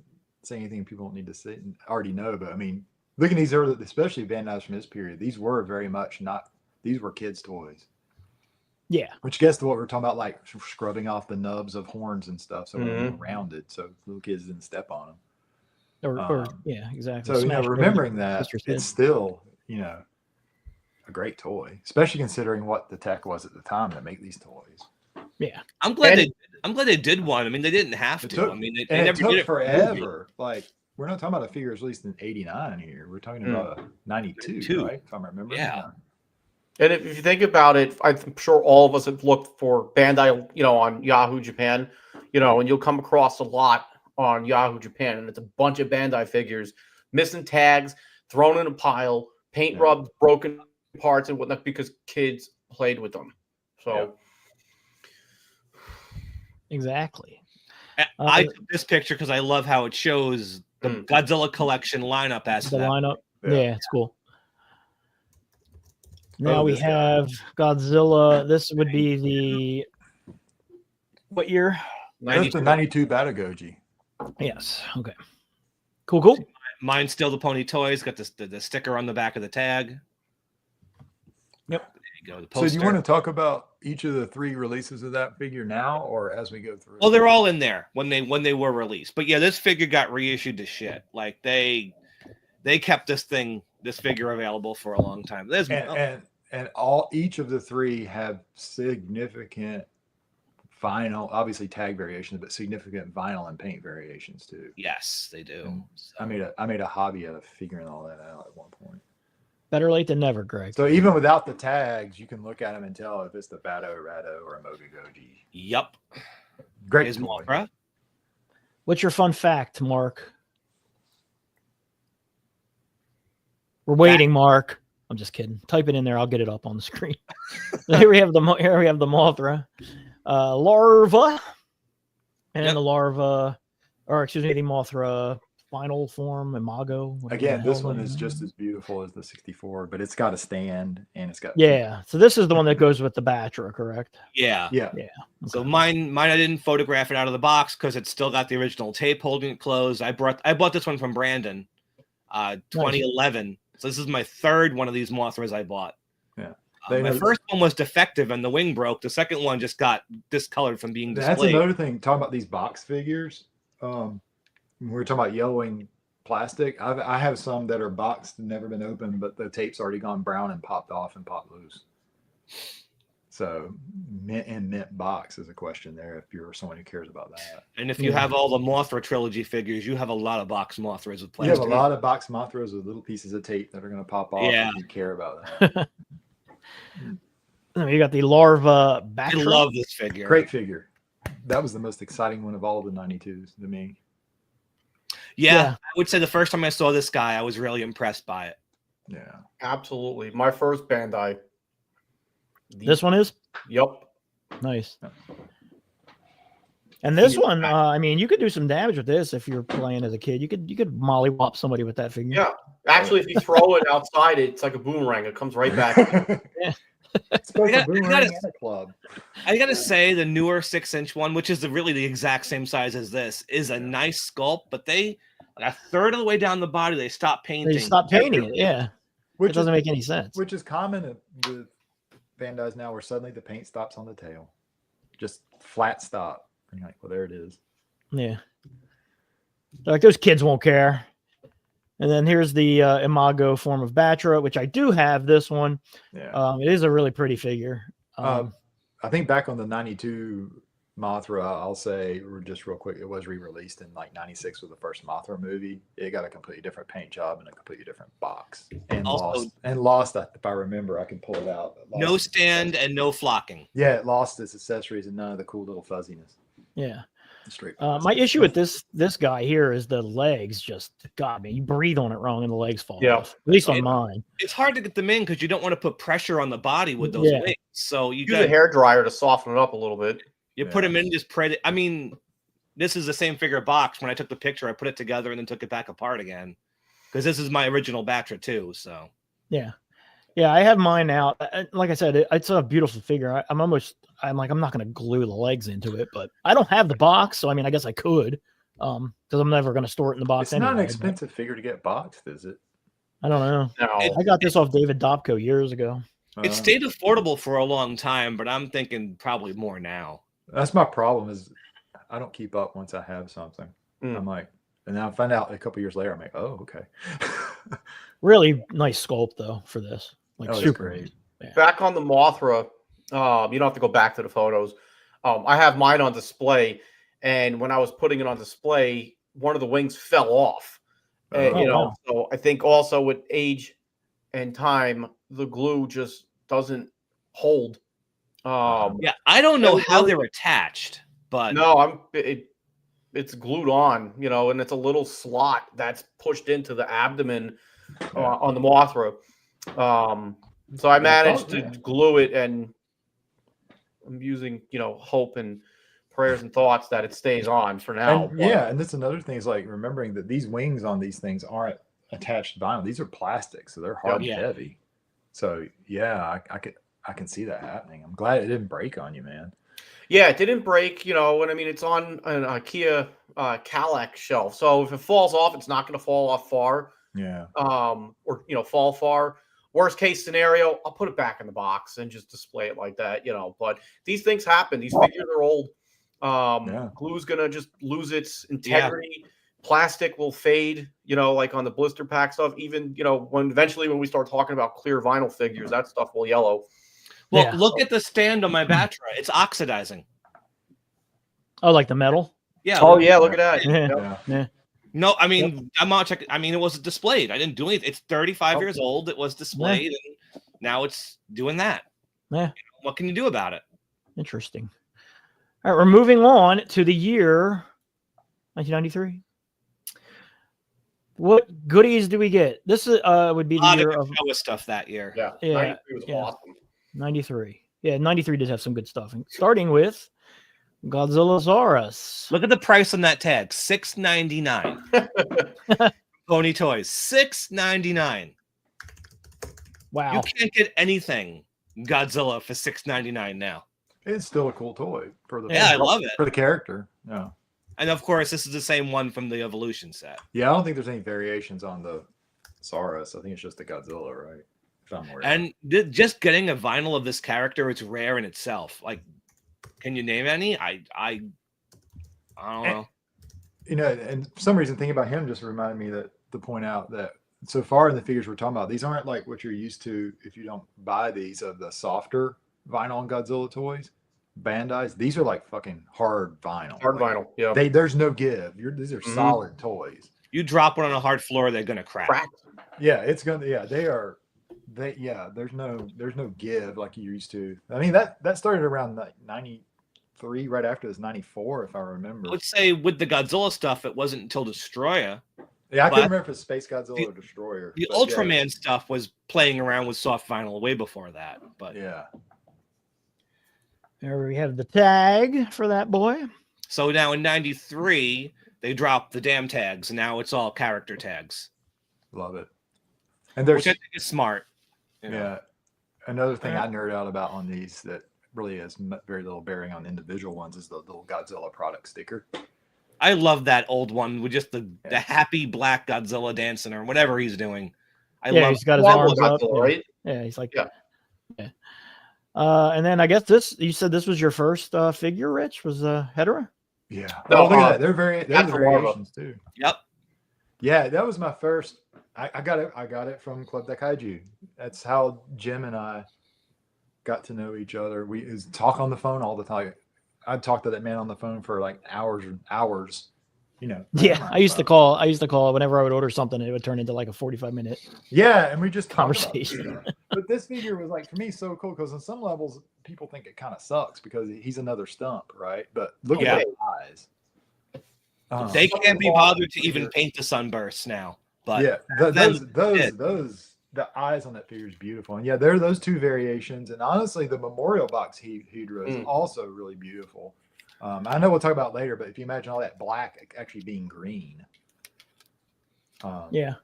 anything people don't need to say already know, but I mean, look at these early, especially Bandai's from this period. These were very much these were kids' toys. Yeah. Which gets to what we're talking about, like scrubbing off the nubs of horns and stuff, so they're rounded, so little kids didn't step on them. Yeah, exactly. So remembering that, it's still a great toy, especially considering what the tech was at the time to make these toys. Yeah, I'm glad they did one. I mean, they didn't have to. I mean, they never did it forever. Like, we're not talking about a figure released in '89 here. We're talking about a '92, right? If I remember. Yeah. And if you think about it, I'm sure all of us have looked for Bandai, on Yahoo Japan, and you'll come across a lot on Yahoo Japan, and it's a bunch of Bandai figures, missing tags, thrown in a pile, paint rubbed, broken parts and whatnot because kids played with them. So exactly. I took this picture because I love how it shows the Godzilla collection lineup aspect. The lineup, yeah, it's cool. Now we have Godzilla. This would be the what year? That's the '92 Baragon. Yes. Okay. Cool. Mine's still the Pony Toys. Got the sticker on the back of the tag. Yep. There you go. The poster. So do you want to talk about each of the 3 releases of that figure now, or as we go through? Well, they're all in there when they were released. But yeah, this figure got reissued to shit. Like they kept this figure available for a long time. And each of the 3 have significant vinyl, obviously tag variations, but significant vinyl and paint variations too. Yes, they do. So. I made a hobby out of figuring all that out at one point. Better late than never, Greg. So even without the tags, you can look at them and tell if it's the Bado, Rado, or a Mogera. Yep. Great. Is Mothra. What's your fun fact, Mark? We're waiting, Mark. I'm just kidding. Type it in there. I'll get it up on the screen. Here we have the Mothra larva, and the larva, or excuse me, the Mothra final form, imago. Again, this one is just as beautiful as the 64, but it's got a stand and it's got So this is the one that goes with the Batra, correct? Yeah. Okay. So mine, I didn't photograph it out of the box because it's still got the original tape holding it closed. I bought this one from Brandon, 2011. Nice. So this is my 3rd one of these Mothras I bought. Yeah. My first one was defective and the wing broke. The second one just got discolored from being displayed. That's another thing. Talking about these box figures. We're talking about yellowing plastic. I have some that are boxed and never been opened, but the tape's already gone brown and popped off and popped loose. So mint box is a question there if you're someone who cares about that. And if you have all the Mothra trilogy figures, you have a lot of box Mothras with plastic. You have a lot of box Mothras with little pieces of tape that are going to pop off if you care about that. You got the larva Batra. I love this figure. Great figure. That was the most exciting one of all the 92s to me. Yeah, I would say the first time I saw this guy, I was really impressed by it. Yeah, absolutely. My first Bandai. This one is? Yep. Nice. And this one, I mean, you could do some damage with this if you're playing as a kid. You could mollywop somebody with that figure. Yeah. Actually, if you throw it outside, it's like a boomerang. It comes right back. It's both a boomerang and a club. I gotta say, the newer 6-inch one, which is really the exact same size as this, is a nice sculpt. But they, a third of the way down the body, they stopped painting. They stopped painting it. Yeah, it doesn't make any sense. Which is common with Bandai's now, where suddenly the paint stops on the tail, just flat stop. And you're like, well, there it is. Yeah. Like those kids won't care. And then here's the Imago form of Batra, which I do have this one. Yeah. It is a really pretty figure. I think back on the 92 Mothra, I'll say just real quick, it was re-released in like 96 with the first Mothra movie. It got a completely different paint job and a completely different box. And Also, lost, if I remember, I can pull it out. No stand and no flocking. Yeah, it lost its accessories and none of the cool little fuzziness. Yeah. Straight. My issue with this guy here is the legs just, God, man, you breathe on it wrong and the legs fall off. At least on mine. It's hard to get them in because you don't want to put pressure on the body with those wings. So you use a hair dryer to soften it up a little bit. You put them in, just pray. I mean, this is the same figure box. When I took the picture, I put it together and then took it back apart again because this is my original Batra too. So yeah, I have mine out. Like I said, it's a beautiful figure. I'm like, I'm not going to glue the legs into it, but I don't have the box, so I mean, I guess I could, because I'm never going to store it in the box. It's not an expensive figure to get boxed, is it? I don't know. No. I got this off David Dobko years ago. It stayed affordable for a long time, but I'm thinking probably more now. That's my problem is I don't keep up once I have something. I'm like, and then I find out a couple years later, I'm like, oh, okay. Really nice sculpt though for this. Like super great. Yeah. Back on the Mothra, you don't have to go back to the photos. I have mine on display, and when I was putting it on display, one of the wings fell off. Wow. So I think also with age and time, the glue just doesn't hold. Yeah, I don't know how they're attached, but no, it's glued on, and it's a little slot that's pushed into the abdomen on the Mothra. So I managed to glue it, and I'm using, hope and prayers and thoughts that it stays on for now. And that's another thing is like remembering that these wings on these things aren't attached vinyl. These are plastic, so they're hard and heavy. So yeah, I can see that happening. I'm glad it didn't break on you, man. Yeah, it didn't break, and I mean it's on an IKEA Calac shelf. So if it falls off, it's not going to fall off far. Yeah. Or fall far. Worst case scenario, I'll put it back in the box and just display it like that, But these things happen. These figures are old. Glue's gonna just lose its integrity. Plastic will fade, like on the blister pack stuff. Even, when we start talking about clear vinyl figures, that stuff will yellow. Well, look at the stand on my Batra. It's oxidizing. Oh, like the metal? Yeah. Oh, yeah. Look at that. Yeah. No, I mean, I'm not checking. I mean, it was displayed. I didn't do anything. It's 35 years old. It was displayed, and now it's doing that. Yeah. What can you do about it? Interesting. All right, we're moving on to the year 1993. What goodies do we get? This is would be the year of stuff that year. Yeah. 93 was awesome. 93. Yeah, 93 does have some good stuff. Starting with Godzillasaurus. Look at the price on that tag, $6.99. Pony Toys, $6.99. Wow. You can't get anything Godzilla for $6.99 now. It's still a cool toy for the I love it for the character. Yeah. And of course, this is the same one from the Evolution set. Yeah, I don't think there's any variations on the Saurus. I think it's just the Godzilla, right? And just getting a vinyl of this character, it's rare in itself. Like, can you name any? I don't know. And for some reason, thinking about him just reminded me to point out that so far in the figures we're talking about, these aren't like what you're used to if you don't buy these of the softer vinyl and Godzilla toys. Bandai's, these are like fucking hard vinyl. Vinyl, yeah. There's no give. These are solid toys. You drop one on a hard floor, they're gonna crack. Yeah, it's gonna. Yeah, they are. There's no give like you used to. I mean that started around 93, right after this 94, if I remember. I would say with the Godzilla stuff, it wasn't until Destoroyah. Yeah, I can't remember if it's Space Godzilla or Destroyer. The Ultraman stuff was playing around with soft vinyl way before that. But yeah. There we have the tag for that boy. So now in 93, they dropped the damn tags, and now it's all character tags. Love it. And there's, which I think is smart. Yeah. Another thing I nerd out about on these that really has very little bearing on individual ones is the little Godzilla product sticker. I love that old one with just the happy black Godzilla dancing or whatever he's doing. He's got his arms up. Right? Yeah, he's like, and then I guess you said this was your first figure, Rich, was Ghidorah? Yeah. No, Look at that. They're Batra variations too. Yep. Yeah, that was my first. I got it from Club Kaiju. That's how Jim and I got to know each other. We talk on the phone all the time. I'd talk to that man on the phone for like hours and hours. You know. Yeah, I used to call whenever I would order something. It would turn into like a 45-minute. Yeah, and we just conversation. But this figure was like for me so cool because on some levels people think it kind of sucks because he's another stump, right? But look at the eyes. They can't be bothered to even paint the sunbursts now. But yeah, those the eyes on that figure is beautiful, and yeah, there are those two variations. And honestly, the Memorial Box Ghidorah is also really beautiful. I know we'll talk about it later, but if you imagine all that black actually being green, yeah,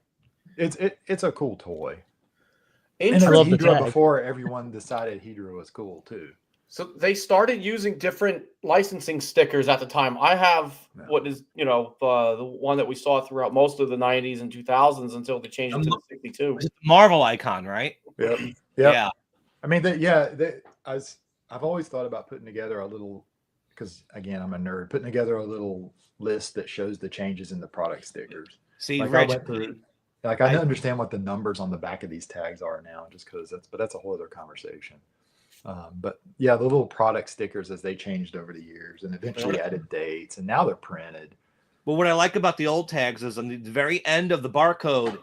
it's a cool toy. And I love the Ghidorah tag. Before everyone decided Ghidorah was cool too. So they started using different licensing stickers at the time. I have what is, the one that we saw throughout most of the 90s and 2000s until they changed it to the 62. It's the Marvel icon, right? Yep. Yeah. I mean, I've always thought about putting together a little, because again, I'm a nerd, putting together a little list that shows the changes in the product stickers. See, like Rich, I went through, like I understand what the numbers on the back of these tags are now, just because that's a whole other conversation. But yeah, the little product stickers as they changed over the years and eventually added dates, and now they're printed. But what I like about the old tags is on the very end of the barcode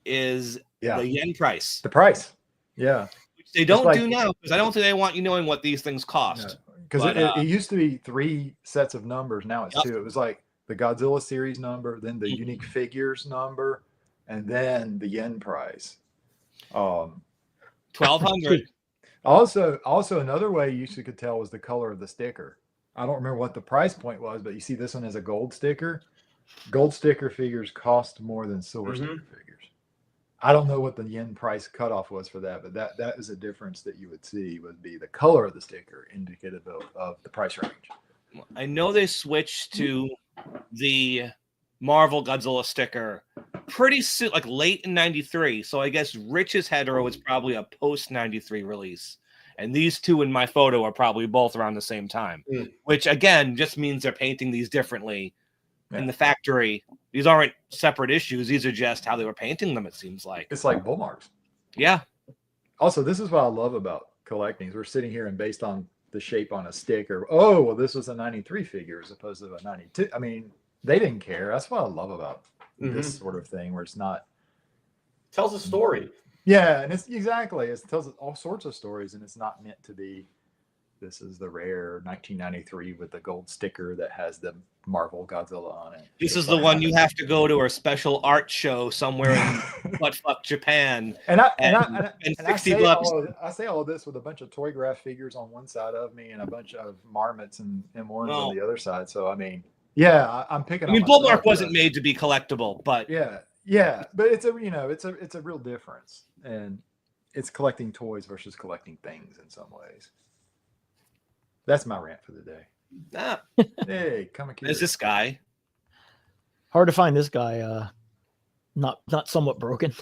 is the yen price. The price. Yeah. Which they don't do now because I don't think they want you knowing what these things cost. Because it used to be 3 sets of numbers. Now it's 2. It was like the Godzilla series number, then the unique figures number, and then the yen price. 1,200. Also, another way you could tell was the color of the sticker. I don't remember what the price point was, but you see this one has a gold sticker. Gold sticker figures cost more than silver sticker figures. I don't know what the yen price cutoff was for that, but that is a difference that you would see would be the color of the sticker indicative of the price range. I know they switched to the Marvel Godzilla sticker pretty soon, like late in 93. So I guess Rich's Hetero was probably a post 93 release. And these two in my photo are probably both around the same time, which again just means they're painting these differently in the factory. These aren't separate issues. These are just how they were painting them, it seems like. It's like bull marks. Yeah. Also, this is what I love about collecting. We're sitting here and based on the shape on a sticker. Oh, well, this was a 93 figure as opposed to a 92. I mean, they didn't care. That's what I love about this sort of thing where it's not. Tells a story. Yeah, and it tells all sorts of stories, and it's not meant to be. This is the rare 1993 with the gold sticker that has the Marvel Godzilla on it. This is the one you have to go to a special art show somewhere in buttfuck Japan. And $60. I say all this with a bunch of Toy Graph figures on one side of me and a bunch of Marmots and M1s on the other side. So I mean, yeah, I'm picking. I mean, Bullmark wasn't made to be collectible, but yeah, but it's a real difference, and it's collecting toys versus collecting things in some ways. That's my rant for the day. Hey, come here. There's this guy. Hard to find this guy. Not somewhat broken.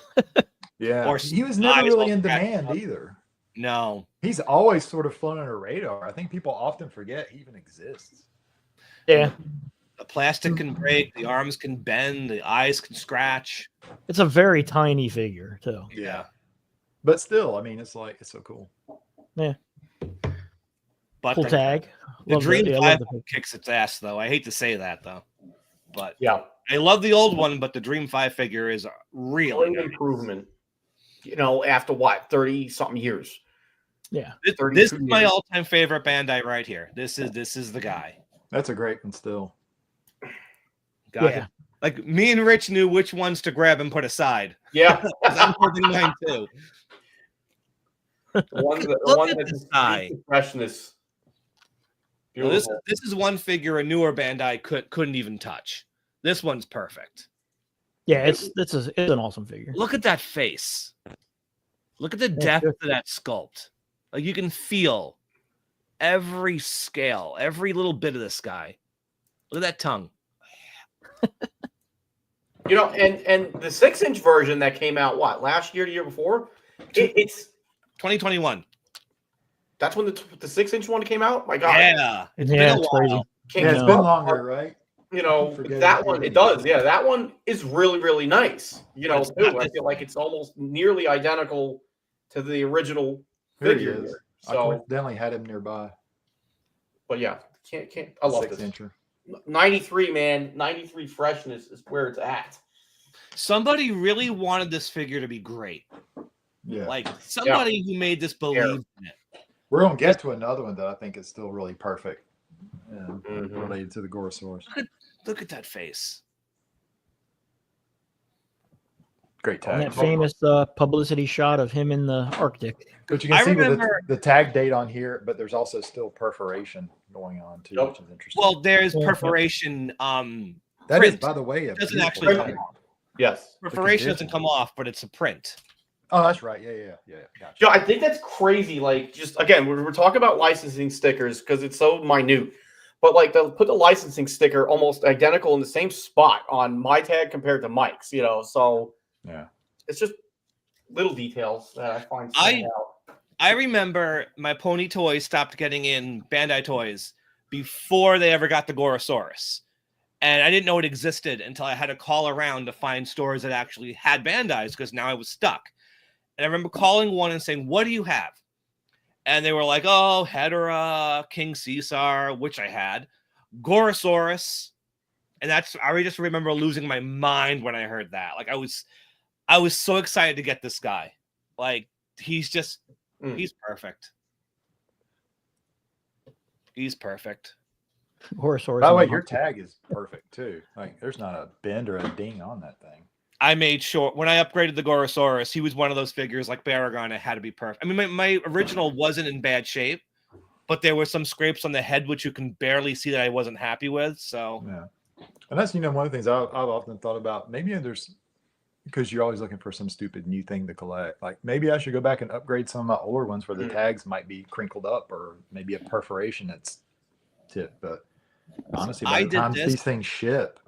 Yeah, or he was never really in demand either. No, he's always sort of flown under the radar. I think people often forget he even exists. Yeah, the plastic can break, the arms can bend, the eyes can scratch. It's a very tiny figure too. Yeah, but still, I mean, it's so cool. Yeah. But cool tag. The Dream 5 kicks its ass, though. I hate to say that, though. But yeah, I love the old one, but the Dream 5 figure is really an improvement. After what, 30-something years? Yeah, this is my all-time favorite Bandai right here. This is the guy. That's a great one still. Yeah. Like me and Rich knew which ones to grab and put aside. Yeah, I'm holding mine too. The one that's freshness. Well, this is one figure a newer Bandai couldn't even touch. This one's perfect. Yeah, it's an awesome figure. Look at that face. Look at the depth of that sculpt. Like you can feel every scale, every little bit of this guy. Look at that tongue. And the 6-inch version that came out last year, the year before, it's 2021. That's when the 6-inch one came out. My God. Yeah, It's been a while. Crazy. It's been longer, right? You know, that one, it does. Yeah, that one is really, really nice. You know, too. I feel like it's almost nearly identical to the original figure here. So, I coincidentally had him nearby. But yeah, can't. I love 6-incher. 93, man. 93 freshness is where it's at. Somebody really wanted this figure to be great. Yeah. Like somebody who made this believe in it. We're going to get to another one that I think is still really perfect related to the Gorosaurus. Look at that face. Great tag. And that famous publicity shot of him in the Arctic. But you can see with the tag date on here, but there's also still perforation going on too, which is interesting. Well, there's perforation. That is, by the way, it doesn't actually come off. Yes. Perforation doesn't come off, but it's a print. Oh, that's right. Yeah. Gotcha. Yeah, I think that's crazy. Like, just again, we're talking about licensing stickers because it's so minute. But like, they'll put the licensing sticker almost identical in the same spot on my tag compared to Mike's. You know, so yeah, it's just little details that I find. Out. I remember my Pony Toys stopped getting in Bandai Toys before they ever got the Gorosaurus. And I didn't know it existed until I had to call around to find stores that actually had Bandais because now I was stuck. And I remember calling one and saying, "What do you have?" And they were like, "Oh, Ghidorah, King Caesar," which I had, Gorosaurus. And I just remember losing my mind when I heard that. Like I was so excited to get this guy. Like he's perfect. He's perfect. Gorosaurus. By the way, your tag is perfect too. Like there's not a bend or a ding on that thing. I made sure when I upgraded the Gorosaurus, he was one of those figures like Baragon. It had to be perfect. I mean, my original wasn't in bad shape, but there were some scrapes on the head which you can barely see that I wasn't happy with. So yeah, and that's one of the things I've often thought about. Maybe there's because you're always looking for some stupid new thing to collect. Like maybe I should go back and upgrade some of my older ones where the tags might be crinkled up or maybe a perforation that's tipped. But honestly, by the time these things ship.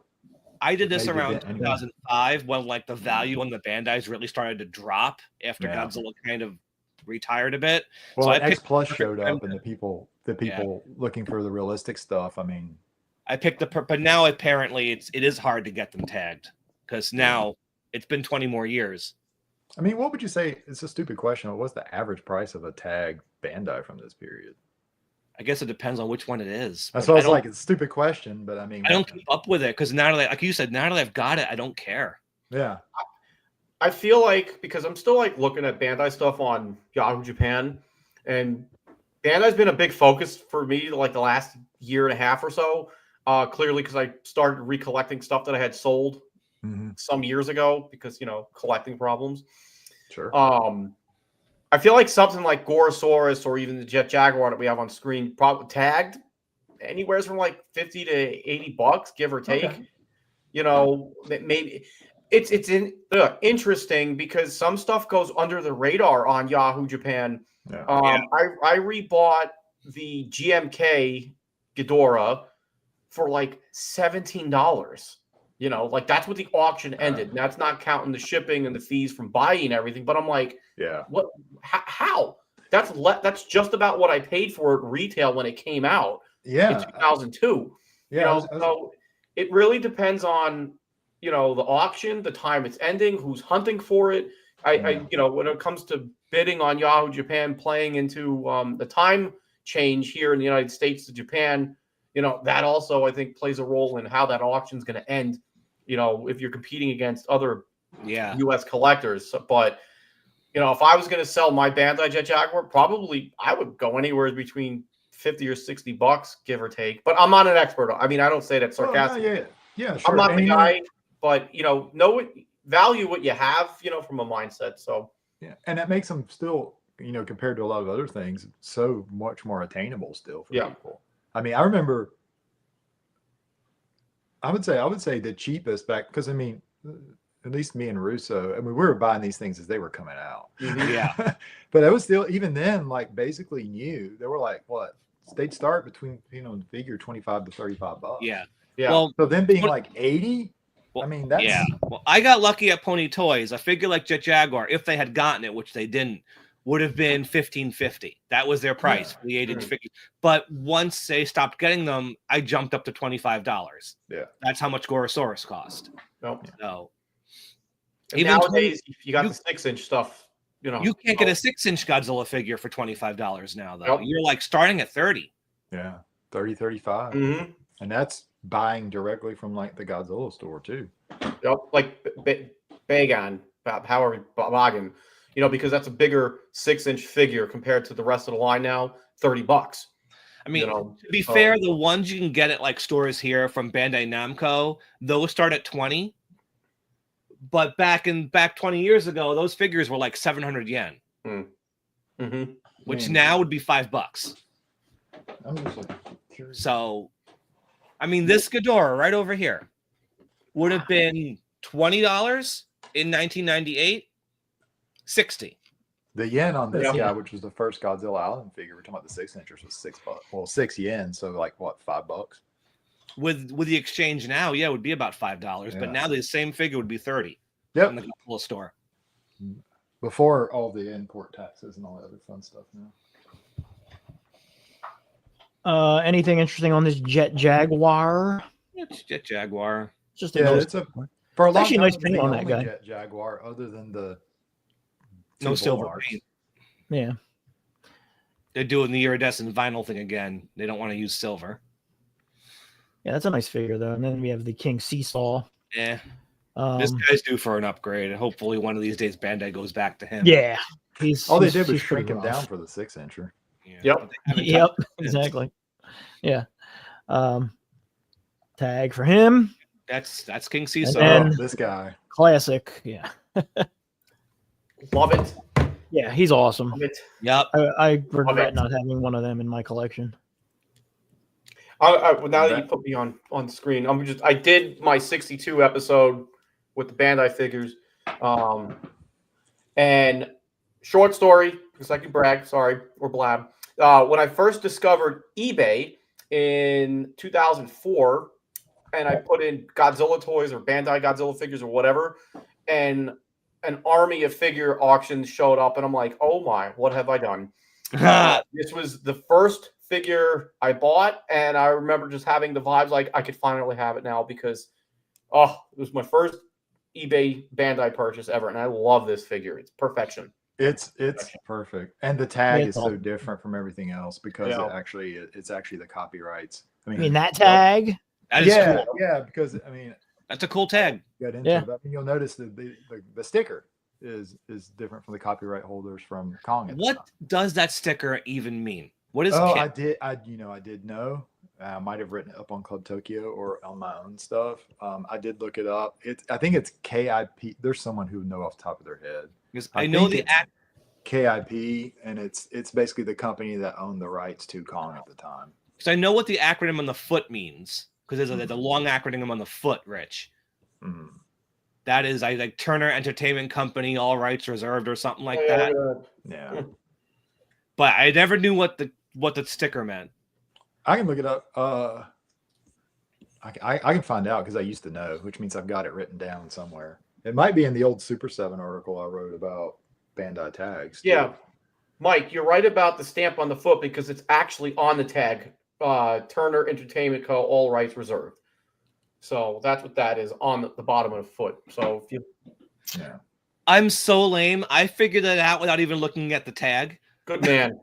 I did this around 2005 when like the value on the Bandais really started to drop after Godzilla kind of retired a bit. Well, so X Plus showed up, and the people looking for the realistic stuff. I mean, I picked but now apparently it is hard to get them tagged because now it's been 20 more years. I mean, what would you say? It's a stupid question. But what's the average price of a tag Bandai from this period? I guess it depends on which one it is. That's what I was like. It's a stupid question, but I mean, I don't keep up with it because now that, like you said, now that I've got it, I don't care. Yeah. I feel like because I'm still like looking at Bandai stuff on Yahoo Japan, and Bandai's been a big focus for me like the last year and a half or so. Clearly, because I started recollecting stuff that I had sold some years ago because collecting problems. Sure. I feel like something like Gorosaurus or even the Jet Jaguar that we have on screen, probably tagged anywhere from like $50 to $80, give or take. Okay. Maybe it's interesting because some stuff goes under the radar on Yahoo Japan. Yeah. I rebought the GMK Ghidorah for like $17. Like that's what the auction ended. And that's not counting the shipping and the fees from buying everything. But I'm like, yeah, what? How? That's just about what I paid for it retail when it came out. Yeah, in 2002. Yeah, so it really depends on the auction, the time it's ending, who's hunting for it. I when it comes to bidding on Yahoo Japan, playing into the time change here in the United States to Japan, that also I think plays a role in how that auction's going to end. If you're competing against other U.S. collectors, but if I was going to sell my Bandai Jet Jaguar, probably I would go anywhere between $50 or $60, give or take. But I'm not an expert. I mean, I don't say that sarcastically. Oh, no, yeah, sure. I'm not the guy, but value what you have, from a mindset. So yeah, and that makes them still, compared to a lot of other things, so much more attainable still for people. I mean, I remember. I would say the cheapest back because I mean. At least me and Russo, I mean, we were buying these things as they were coming out. Yeah. But it was still, even then, like basically new. They were like, what? They'd start between, the figure $25 to $35. Yeah. Well, so them being like 80, I mean, that's. Yeah. Well, I got lucky at Pony Toys. A figure like Jet Jaguar, if they had gotten it, which they didn't, would have been $1,550. That was their price for the 8-inch figure. But once they stopped getting them, I jumped up to $25. Yeah, that's how much Gorosaurus cost. Nope. So even nowadays, you got the 6-inch stuff. You can't get a 6-inch Godzilla figure for $25 now, though. Yep. You're like starting at 30. Yeah, 30, 35. And that's buying directly from like the Godzilla store too. Yep, like Baragon, Baragon, because that's a bigger 6-inch figure compared to the rest of the line now. $30. I mean, to be fair, the ones you can get at like stores here from Bandai Namco, those start at 20. But back 20 years ago, those figures were like 700 yen, which now would be $5. I'm just curious. So, I mean, this Ghidorah right over here would have been $20 in 1998, 60. The yen on this guy, which was the first Godzilla Island figure, we're talking about the 6-inchers, was $6. Well, 6 yen, so like what, $5? With the exchange now, it would be about $5. But now the same figure would be 30. Yep. In the Godzilla store. Before all the import taxes and all the other fun stuff now. Anything interesting on this Jet Jaguar? It's Jet Jaguar. Just it's for a long actually time, nice paint on that guy. Jet Jaguar, other than the no silver paint. Yeah. They're doing the iridescent vinyl thing again. They don't want to use silver. Yeah, that's a nice figure though. And then we have the King Seesaw. Yeah. This guy's due for an upgrade. Hopefully one of these days Bandai goes back to him. Yeah. All they did was shrink him down for the 6-incher. Yeah. Yep, exactly. Yeah. Tag for him. That's King Seesaw. And this guy. Classic. Yeah. Love it. Yeah, he's awesome. Love it. Yep. I regret not having one of them in my collection. Now that you put me on screen, I did my 62 episode with the Bandai figures. And short story, because I can brag, sorry, or blab. When I first discovered eBay in 2004, and I put in Godzilla toys or Bandai Godzilla figures or whatever, and an army of figure auctions showed up, and I'm like, oh my, what have I done? This was the first figure I bought, and I remember just having the vibes like I could finally have it now because, it was my first eBay Bandai purchase ever, and I love this figure. It's perfection. It's perfect, and the tag is so different from everything else because it's actually the copyrights. I mean that tag. That is cool. Yeah, because that's a cool tag. You'll notice the sticker is different from the copyright holders from Kong. What does that sticker even mean? What is? I did know. I might have written it up on Club Tokyo or on my own stuff. I did look it up. I think it's KIP. There's someone who would know off the top of their head. Because I know the KIP, and it's basically the company that owned the rights to Kong at the time. Because I know what the acronym on the foot means. Because there's a long acronym on the foot, Rich. That is like Turner Entertainment Company, all rights reserved, or something like that. Yeah. But I never knew what the sticker meant. I can look it up. I can find out because I used to know, which means I've got it written down somewhere. It might be in the old Super 7 article I wrote about Bandai tags. Yeah. Mike, you're right about the stamp on the foot because it's actually on the tag. Turner Entertainment Co. All rights reserved. So that's what that is on the bottom of the foot. So if you, I'm so lame. I figured that out without even looking at the tag. Good man.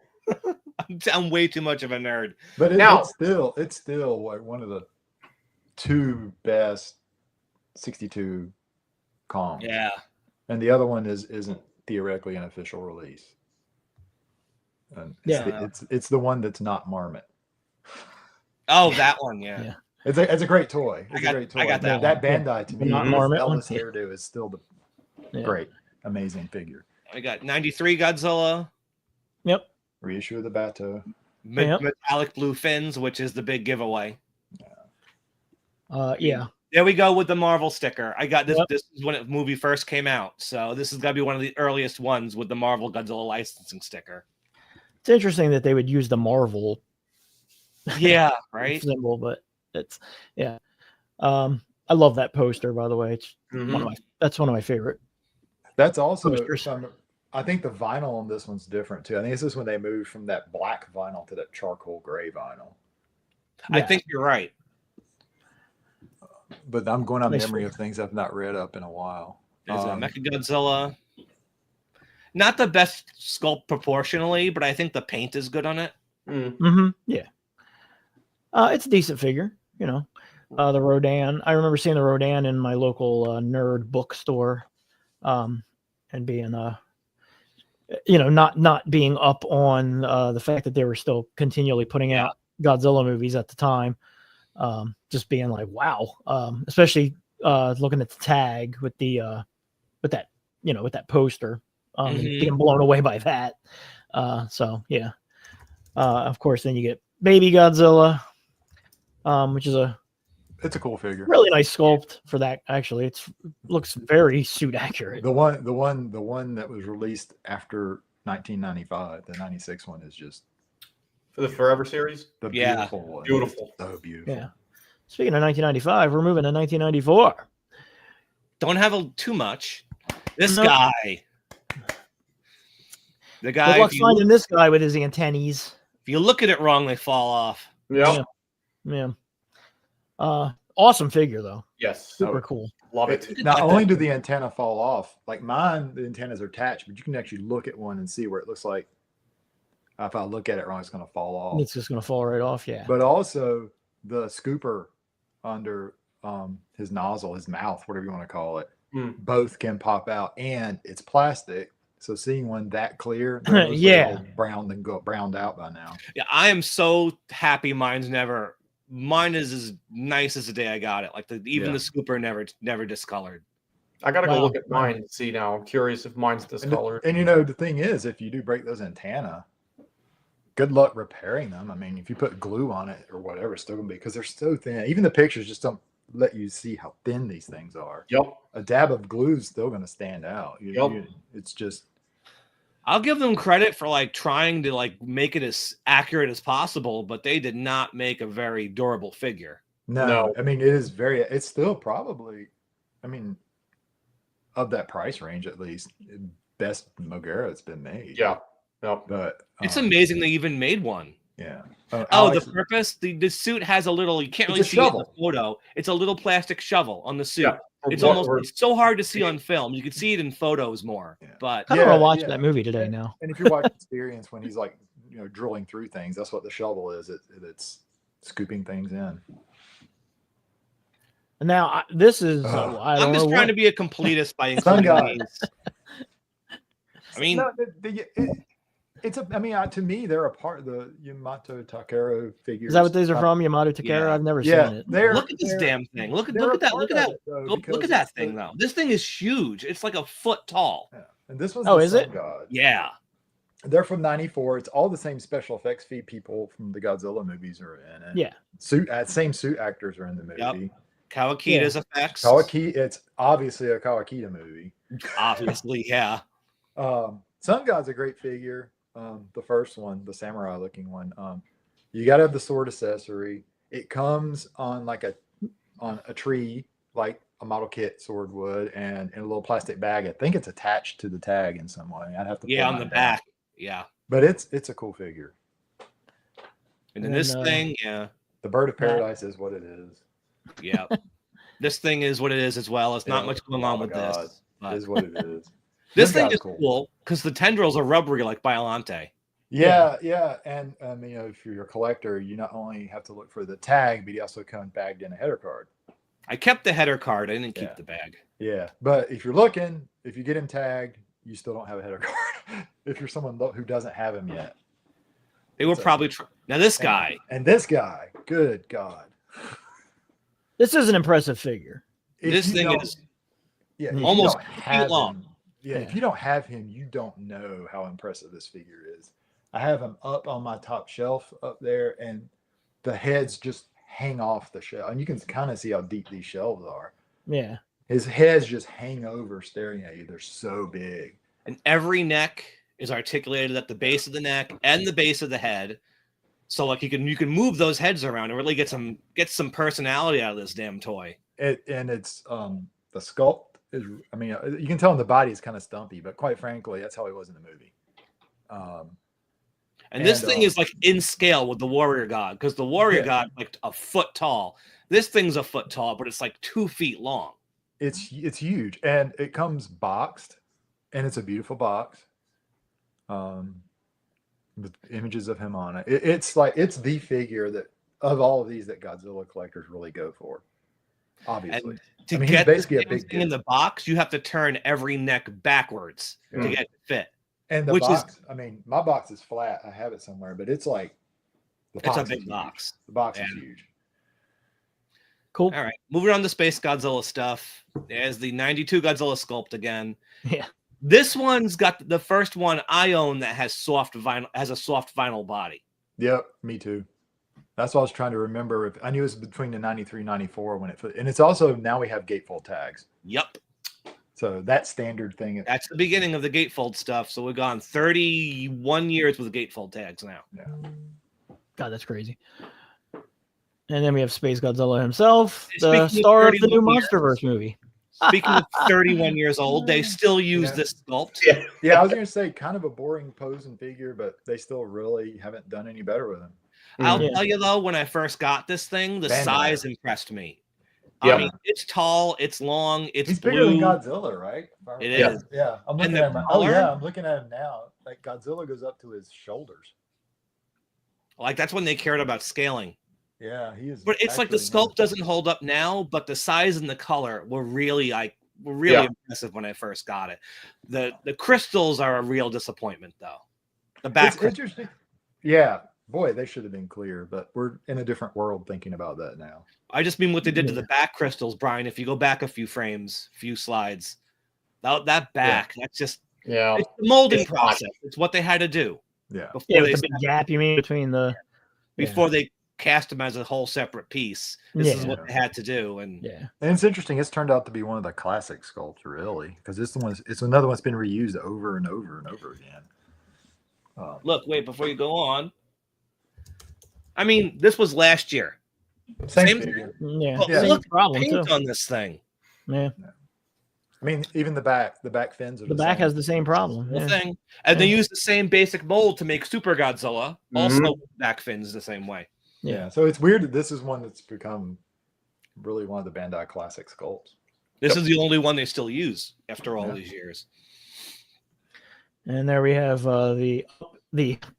I'm way too much of a nerd. But it's still like one of the two best 62 Kongs. Yeah. And the other one isn't theoretically an official release. And it's the one that's not Marmot. Oh, that one, yeah. It's a great toy. It's a great toy. I got that. That Bandai to me, Not Marmot Elvis hairdo is still the great, amazing figure. I got 93 Godzilla. Yep. Reissue of the Bato. Metallic blue fins, which is the big giveaway. Yeah. There we go with the Marvel sticker. I got this. Yep. This is when the movie first came out, so this is gonna be one of the earliest ones with the Marvel Godzilla licensing sticker. It's interesting that they would use the Marvel. Yeah, right. Symbol, but it's I love that poster. By the way, it's one of my favorite. That's also I think the vinyl on this one's different too. I think this is when they moved from that black vinyl to that charcoal gray vinyl. I think you're right. But I'm going on Nice memory figure. of things I've not read up in a while. There's a Mechagodzilla. Not the best sculpt proportionally, but I think the paint is good on it. Yeah. It's a decent figure, you know. The Rodan. I remember seeing the Rodan in my local nerd bookstore, and being not being up on the fact that they were still continually putting out Godzilla movies at the time. Just being like, wow. Especially looking at the tag with that poster. Being blown away by that. So yeah. Of course, then you get Baby Godzilla, which is it's a cool figure. Really nice sculpt for that. Actually, it looks very suit accurate. The one that was released after 1995, the 96 one is just for the Forever series. The beautiful one. Beautiful. So beautiful. Yeah. Speaking of 1995, we're moving to 1994. Don't have too much. This guy. The guy. Good luck finding this guy with his antennaes. If you look at it wrong, they fall off. Yeah. Awesome figure though. Yes. Super cool. Love it. Not only do the antenna fall off, like mine, the antennas are attached, but you can actually look at one and see where it looks like if I look at it wrong, it's going to fall off. It's just going to fall right off. Yeah. But also the scooper under his nozzle, his mouth, whatever you want to call it, both can pop out, and it's plastic. So seeing one that clear, browned out by now. Yeah, I am so happy mine is as nice as the day I got it. Like the scooper never discolored. I gotta go look at mine and see now. I'm curious if mine's discolored. And the thing is, if you do break those antenna, good luck repairing them. I mean, if you put glue on it or whatever, it's still gonna be, because they're so thin. Even the pictures just don't let you see how thin these things are. Yep. A dab of glue is still gonna stand out. It's just. I'll give them credit for like trying to like make it as accurate as possible, but they did not make a very durable figure. No. I mean, it's still probably, I mean, of that price range at least, best Mogera that's been made. Yeah. Yep. But it's amazing they even made one. Yeah. The purpose, the suit has a little, you can't really see it in the photo. It's a little plastic shovel on the suit. Yeah. It's so hard to see on film. You can see it in photos more. Yeah. But I don't want to watch that movie today now. And if you're watching Experience when he's like, drilling through things, that's what the shovel is. It's scooping things in. Now this is I'm just trying to be a completist by including these. I mean, to me, they're a part of the Yamato Takeru figures. Is that what these are from? Yamato Takeru? I've never seen it. Look at this damn thing. Look at that. Look at that thing though. This thing is huge. It's like a foot tall. Yeah. And this was is it? God. Yeah. They're from '94. It's all the same special effects people from the Godzilla movies are in it. Yeah. Same suit actors are in the movie. Yep. Kawakida's effects. It's obviously a Kawakita movie. Obviously, yeah. Sun God's a great figure. The first one, the samurai looking one. You got to have the sword accessory. It comes on a tree, like a model kit sword would, and in a little plastic bag. I think it's attached to the tag in some way. I'd have to on the back. Yeah. But it's a cool figure. And then this thing, the Bird of Paradise is what it is. Yeah. This thing is what it is as well. It's not much going on with this. It is what it is. This thing is cool because the tendrils are rubbery like Biollante. Yeah. And if you're a collector, you not only have to look for the tag, but you also come bagged in a header card. I kept the header card. I didn't keep the bag. Yeah, but if you get him tagged, you still don't have a header card. If you're someone who doesn't have him yet, they were probably now this guy and this guy. Good God, this is an impressive figure. This thing is almost feet long. If you don't have him, you don't know how impressive this figure is. I have him up on my top shelf up there, and the heads just hang off the shelf, and you can kind of see how deep these shelves are. Yeah, his heads just hang over, staring at you. They're so big, and every neck is articulated at the base of the neck and the base of the head. So like you can move those heads around and really get some personality out of this damn toy. And it's the sculpt I mean, you can tell in the body is kind of stumpy, but quite frankly, that's how he was in the movie. And this thing is like in scale with the warrior god, because the warrior god like a foot tall. This thing's a foot tall, but it's like 2 feet long. It's huge, and it comes boxed, and it's a beautiful box, with images of him on it. It's the figure that of all of these that Godzilla collectors really go for. Obviously, to get basically a big thing in the box, you have to turn every neck backwards to get it to fit. And the box, I mean, my box is flat. I have it somewhere, but it's like it's a big box. The box is huge. Cool. All right, moving on to Space Godzilla stuff. There's the '92 Godzilla sculpt again. Yeah. This one's got the first one I own that has soft vinyl, has a soft vinyl body. Yep, me too. That's what I was trying to remember. If I knew it was between the 93 and 94 when it, and it's also now we have gatefold tags. Yep. So that standard thing. That's the beginning of the gatefold stuff. So we've gone 31 years with gatefold tags now. Yeah. God, that's crazy. And then we have Space Godzilla himself, the star of the new MonsterVerse movie. Speaking of 31 years old, they still use this sculpt. Yeah, I was going to say kind of a boring pose and figure, but they still really haven't done any better with him. I'll tell you though, when I first got this thing, the size impressed me. Yeah. I mean, it's tall, it's long, it's He's blue. bigger than Godzilla, right? It is. Yeah, I'm looking at him. Oh yeah, I'm looking at him now. Like Godzilla goes up to his shoulders. Like that's when they cared about scaling. Yeah, he is. But it's like the sculpt doesn't hold up now, but the size and the color were really impressive when I first got it. The crystals are a real disappointment though. The back crystals. Interesting. Yeah, boy, they should have been clear, but we're in a different world thinking about that now. I just mean what they did to the back crystals, Brian. If you go back a few frames, few slides, that back, that's just it's the molding process. It's what they had to do. Yeah. With the big gap you mean between the before they cast them as a whole separate piece. This is what they had to do. And and it's interesting. It's turned out to be one of the classic sculpts, really, because it's another one's been reused over and over and over again. Look, wait, before you go on. I mean, this was last year. Same figure. Look, paint on this thing. Yeah. I mean, even the back fins are the back has the same problem. Thing. And they use the same basic mold to make Super Godzilla. Also, back fins the same way. Yeah. So it's weird that this is one that's become really one of the Bandai classic sculpts. This is the only one they still use after all these years. And there we have the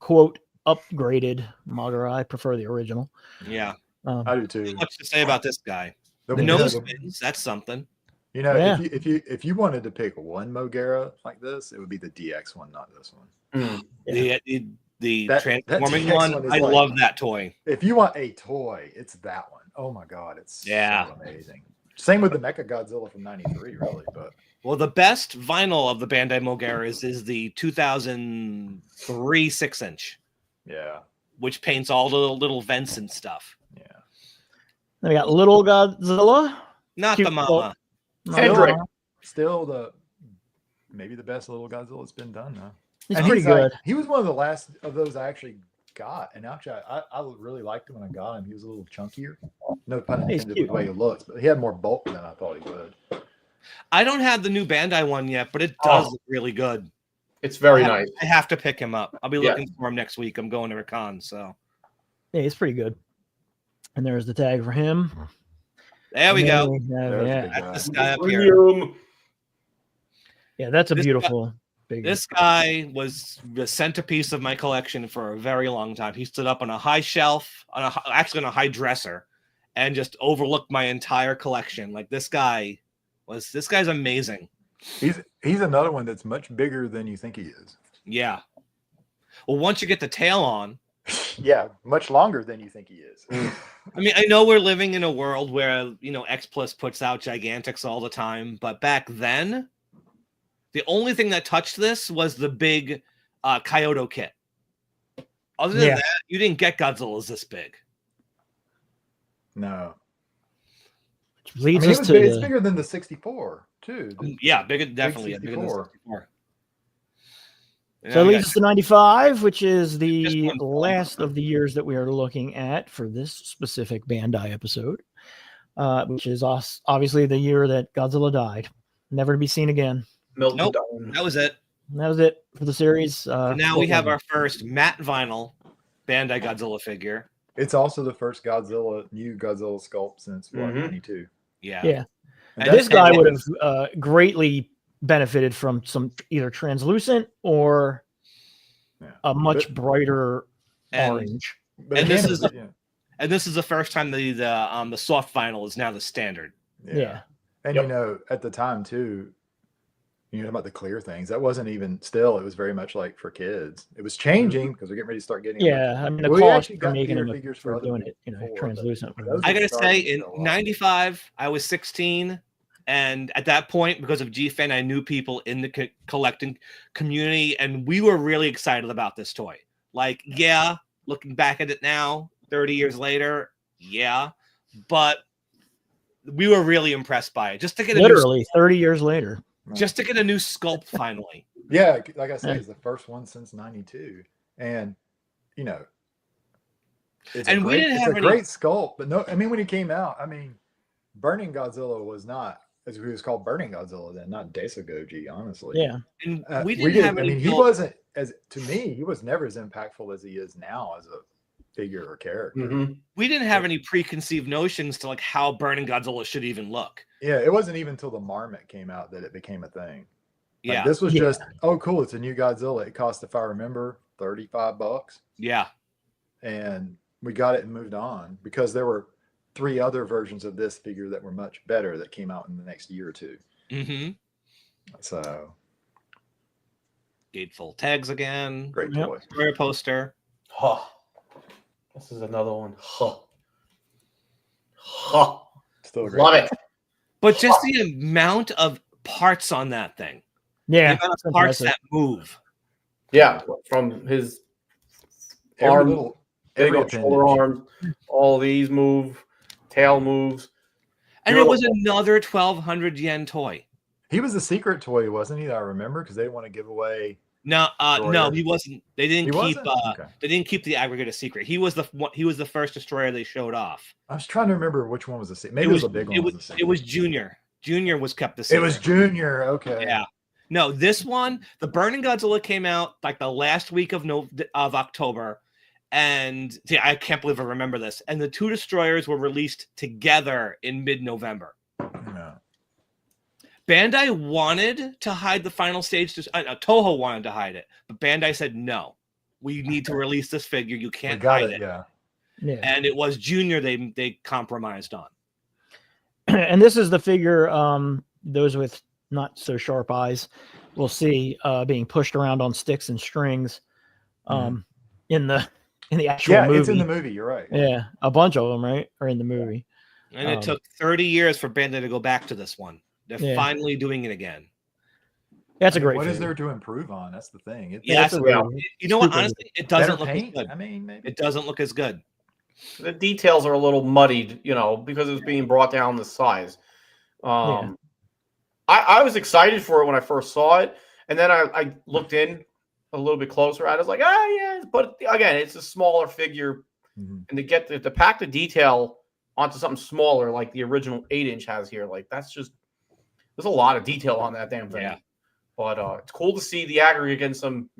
quote upgraded Mogera. I prefer the original. Yeah. I do too. Much to say about this guy. The nose fins, that's something. You know, if you wanted to pick one Mogera like this, it would be the DX one, not this one. The transforming one, I love that toy. If you want a toy, it's that one. Oh my god, it's so amazing. Same with the Mecha Godzilla from '93, really. But the best vinyl of the Bandai Mogeras is the 2003 6-inch. Yeah, which paints all the little vents and stuff. Yeah. Then we got Little Godzilla. Not the mama. Still maybe the best Little Godzilla that's been done now. He's pretty good. He was one of the last of those I actually got, and actually I really liked him when I got him. He was a little chunkier. No pun intended with the way he looks, but he had more bulk than I thought he would. I don't have the new Bandai one yet, but it does look really good. It's very nice. I have to pick him up. I'll be looking for him next week. I'm going to Recon, so yeah, he's pretty good. And there's the tag for him. There we go. That's this guy up here. Yeah, that's a beautiful big. This guy was the centerpiece of my collection for a very long time. He stood up on a high shelf, actually on a high dresser, and just overlooked my entire collection. Like this guy's amazing. He's another one that's much bigger than you think he is. Yeah. Well, once you get the tail on. Yeah, much longer than you think he is. I mean, I know we're living in a world where, X Plus puts out Gigantics all the time, but back then, the only thing that touched this was the big Kyoto kit. Other than that, you didn't get Godzillas this big. No. Which leads us to it's bigger than the 64. Too. Yeah, definitely bigger than 64. So it leads us to 95, which is the last of the years that we are looking at for this specific Bandai episode, which is obviously the year that Godzilla died. never to be seen again. Milton Nope. Dunn. That was it. And that was it for the series. So now we have our first matte vinyl Bandai Godzilla figure. It's also the first new Godzilla sculpt since what, 92. Yeah. Yeah. And This guy that's- would have greatly benefited from some either translucent or a much brighter orange. but And again, this is yeah. And this is the first time the soft vinyl is now the standard. Yeah. And Yep. you know, at the time too, you know about the clear things. That wasn't even still. It was very much like for kids. It was changing because we're getting ready to start getting. Yeah, I mean the We cost actually for got making clear them figures for other doing people it, you know, before, but translucent. those I are gotta starting say, to in show up. '95, I was 16, and at that point, because of G-Fan, I knew people in the collecting community, and we were really excited about this toy. Like, yeah, looking back at it now, 30 years later, yeah, but we were really impressed by it. Just to get Literally 30 years later. just to get a new sculpt finally. Yeah, like I said, it's the first one since '92, and you know, it's And we didn't have a any- great sculpt. But no, I mean, when he came out, I mean, Burning Godzilla was not, as he was called, Burning Godzilla then, not Desagoji, honestly. Yeah. And We we didn't didn't. have I any. mean, he wasn't as to me. He was never as impactful as he is now as a figure or character. Mhm. We didn't have any preconceived notions to like how Burning Godzilla should even look. Yeah, it wasn't even until the Marmot came out that it became a thing. Like, Yeah, this was Yeah. just, oh, cool, it's a new Godzilla. It cost, if I remember, $35, yeah. and we got it and moved on because there were 3 other versions of this figure that were much better that came out in the next year or 2. Mm-hmm. So Gateful tags again. great Yep. toy. Rare poster. Huh. This is another one. Huh. Huh. Still a great Love toy. it. But just the amount of parts on that thing. Yeah. The amount it's of parts impressive. that move. Yeah, from his Every arm, little, big every up shoulder appendage. arms, all these move, tail moves. And it was another 1,200 yen toy. He was the secret toy, wasn't he? That I remember because they didn't want to give away. No, no, Destroyer. he wasn't. They didn't He keep. wasn't? Okay. They didn't keep the aggregate a secret. He was the one. He was the first destroyer they showed off. I was trying to remember which one was the secret. Maybe it was a big one. It was was. the It secret. was Junior. Junior was kept the It secret. was Junior. Okay. Yeah. No, this one, the Burning Godzilla came out like the last week of October, and yeah, I can't believe I remember this. And the 2 destroyers were released together in mid-November. Yeah. Bandai wanted to hide the final stage. Toho wanted to hide it, but Bandai said no. We need to release this figure. You We can't got hide it. it. Yeah. Yeah. And it was Junior they compromised on. And this is the figure those with not so sharp eyes will see being pushed around on sticks and strings in the actual Yeah, movie. it's in the movie. You're right. Yeah, a bunch of them, right, are in the movie. And it took 30 years for Bandai to go back to this one. They're Yeah. finally doing it again. That's a I mean, great. What is figure. there to improve on? That's the thing. It, Yeah, that's a really You know what? stupid- Honestly, it doesn't better look paint. as good. I mean, maybe. It doesn't look as good. The details are a little muddied, you know, because it's being brought down the size. I was excited for it when I first saw it, and then I looked in a little bit closer. I was like, yeah, but again, it's a smaller figure, Mhm. and to pack the detail onto something smaller like the original 8-inch has here, like there's a lot of detail on that damn thing. Yeah. But it's cool to see the aggregate getting some,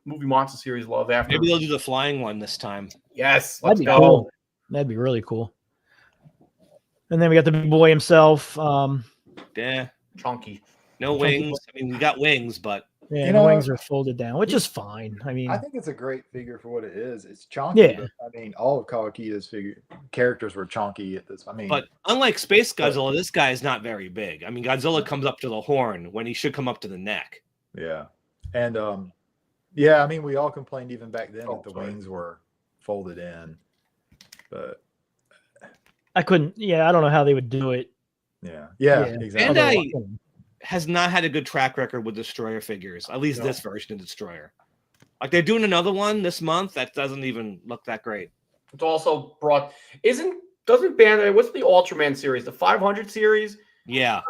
movie monster series love after. Maybe they'll do the flying one this time. Yes, That'd let's be go. cool. That'd be really cool. And then we got the big boy himself. Yeah. Chunky. No Chunky wings. I mean, we got wings, but Yeah, You the know, wings are folded down, which is fine. I mean, I think it's a great figure for what it is. It's chonky. Yeah. But, I mean, all of Kawakida's characters were chonky at this. I mean, but unlike Space Godzilla, this guy is not very big. I mean, Godzilla comes up to the horn when he should come up to the neck. yeah. And yeah, I mean, we all complained even back then that the sorry. wings were folded in. But I couldn't. Yeah, I don't know how they would do it. yeah, Yeah. exactly. Bandai has not had a good track record with Destroyer figures, at least this version of Destroyer. Like they're doing another one this month that doesn't even look that great. It's also doesn't Bandai, what's the Ultraman series, the 500 series? Yeah.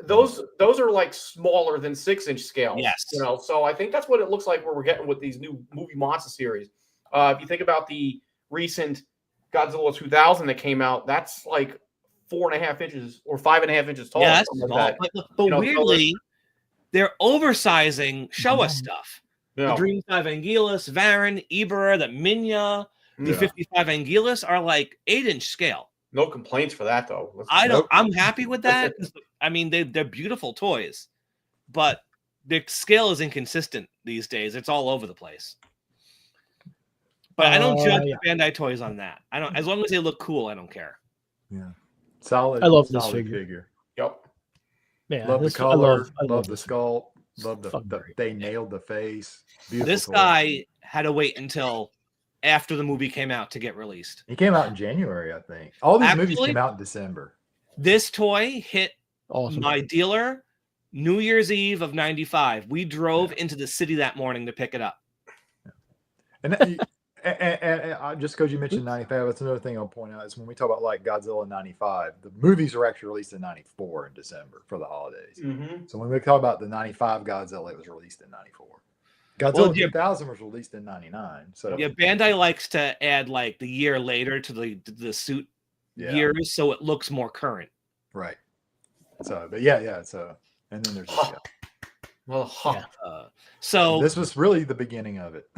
Those are like smaller than 6-inch scales. Yes. So I think that's what it looks like where we're getting with these new movie monster series. If you think about the recent Godzilla 2000 that came out, that's like 4.5 inches or 5.5 inches tall. Yeah, that's something small. like that. But You know, so weirdly, they're oversizing Showa stuff. you The know, Dream 5 Anguillus, Varan, Ibera, the Minya, the Yeah. 55 Anguillus are like 8-inch scale. no complaints for that though. I'm happy with that. I mean, they're beautiful toys, but the scale is inconsistent these days. It's all over the place. But I don't judge the Bandai toys on that. I don't, as long as they look cool, I don't care. Yeah. Solid. I love this solid figure. Yep. Yeah, Love the color. I love the this sculpt. Love they figure. nailed the face. Beautiful This toy. guy had to wait until after the movie came out to get released. He came out in January, I think. All these movies Actually, came out in December. This toy hit Awesome. my dealer New Year's Eve of '95. We drove into the city that morning to pick it up. And just because you mentioned 95, that's another thing I'll point out is when we talk about like Godzilla 95, the movies were actually released in 94 in December for the holidays. Mm-hmm. So when we talk about the 95 Godzilla, it was released in 94. Godzilla 2000 was released in 99. So yeah, Bandai likes to add like the year later to the suit years, so it looks more current. Right. So, but yeah. So, and then there's this guy. Well, so this was really the beginning of it.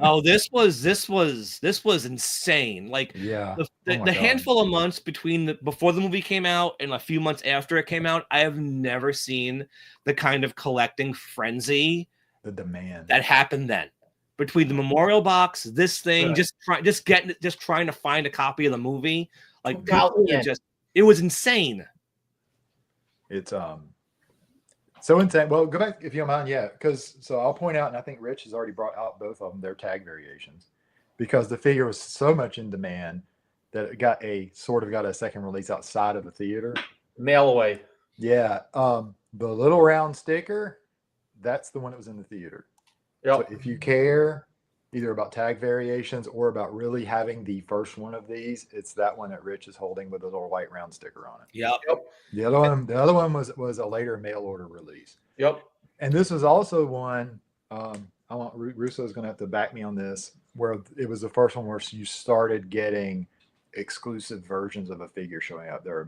Oh, this was insane. Like, yeah, the handful of months between before the movie came out and a few months after it came out, I have never seen the kind of collecting frenzy, the demand that happened then. Between the memorial box, this thing, just trying to find a copy of the movie, like it was insane. It's so insane. Well, go back if you don't mind, because I'll point out, and I think Rich has already brought out both of them, their tag variations, because the figure was so much in demand that it got a second release outside of the theater. Mail away. Yeah, the little round sticker, that's the one that was in the theater. Yep. So if you care either about tag variations or about really having the first one of these, it's that one that Rich is holding with a little white round sticker on it. Yep. The other one was a later mail order release. Yep. And this was also one, I want Russo's going to have to back me on this, where it was the first one where you started getting exclusive versions of a figure showing up. There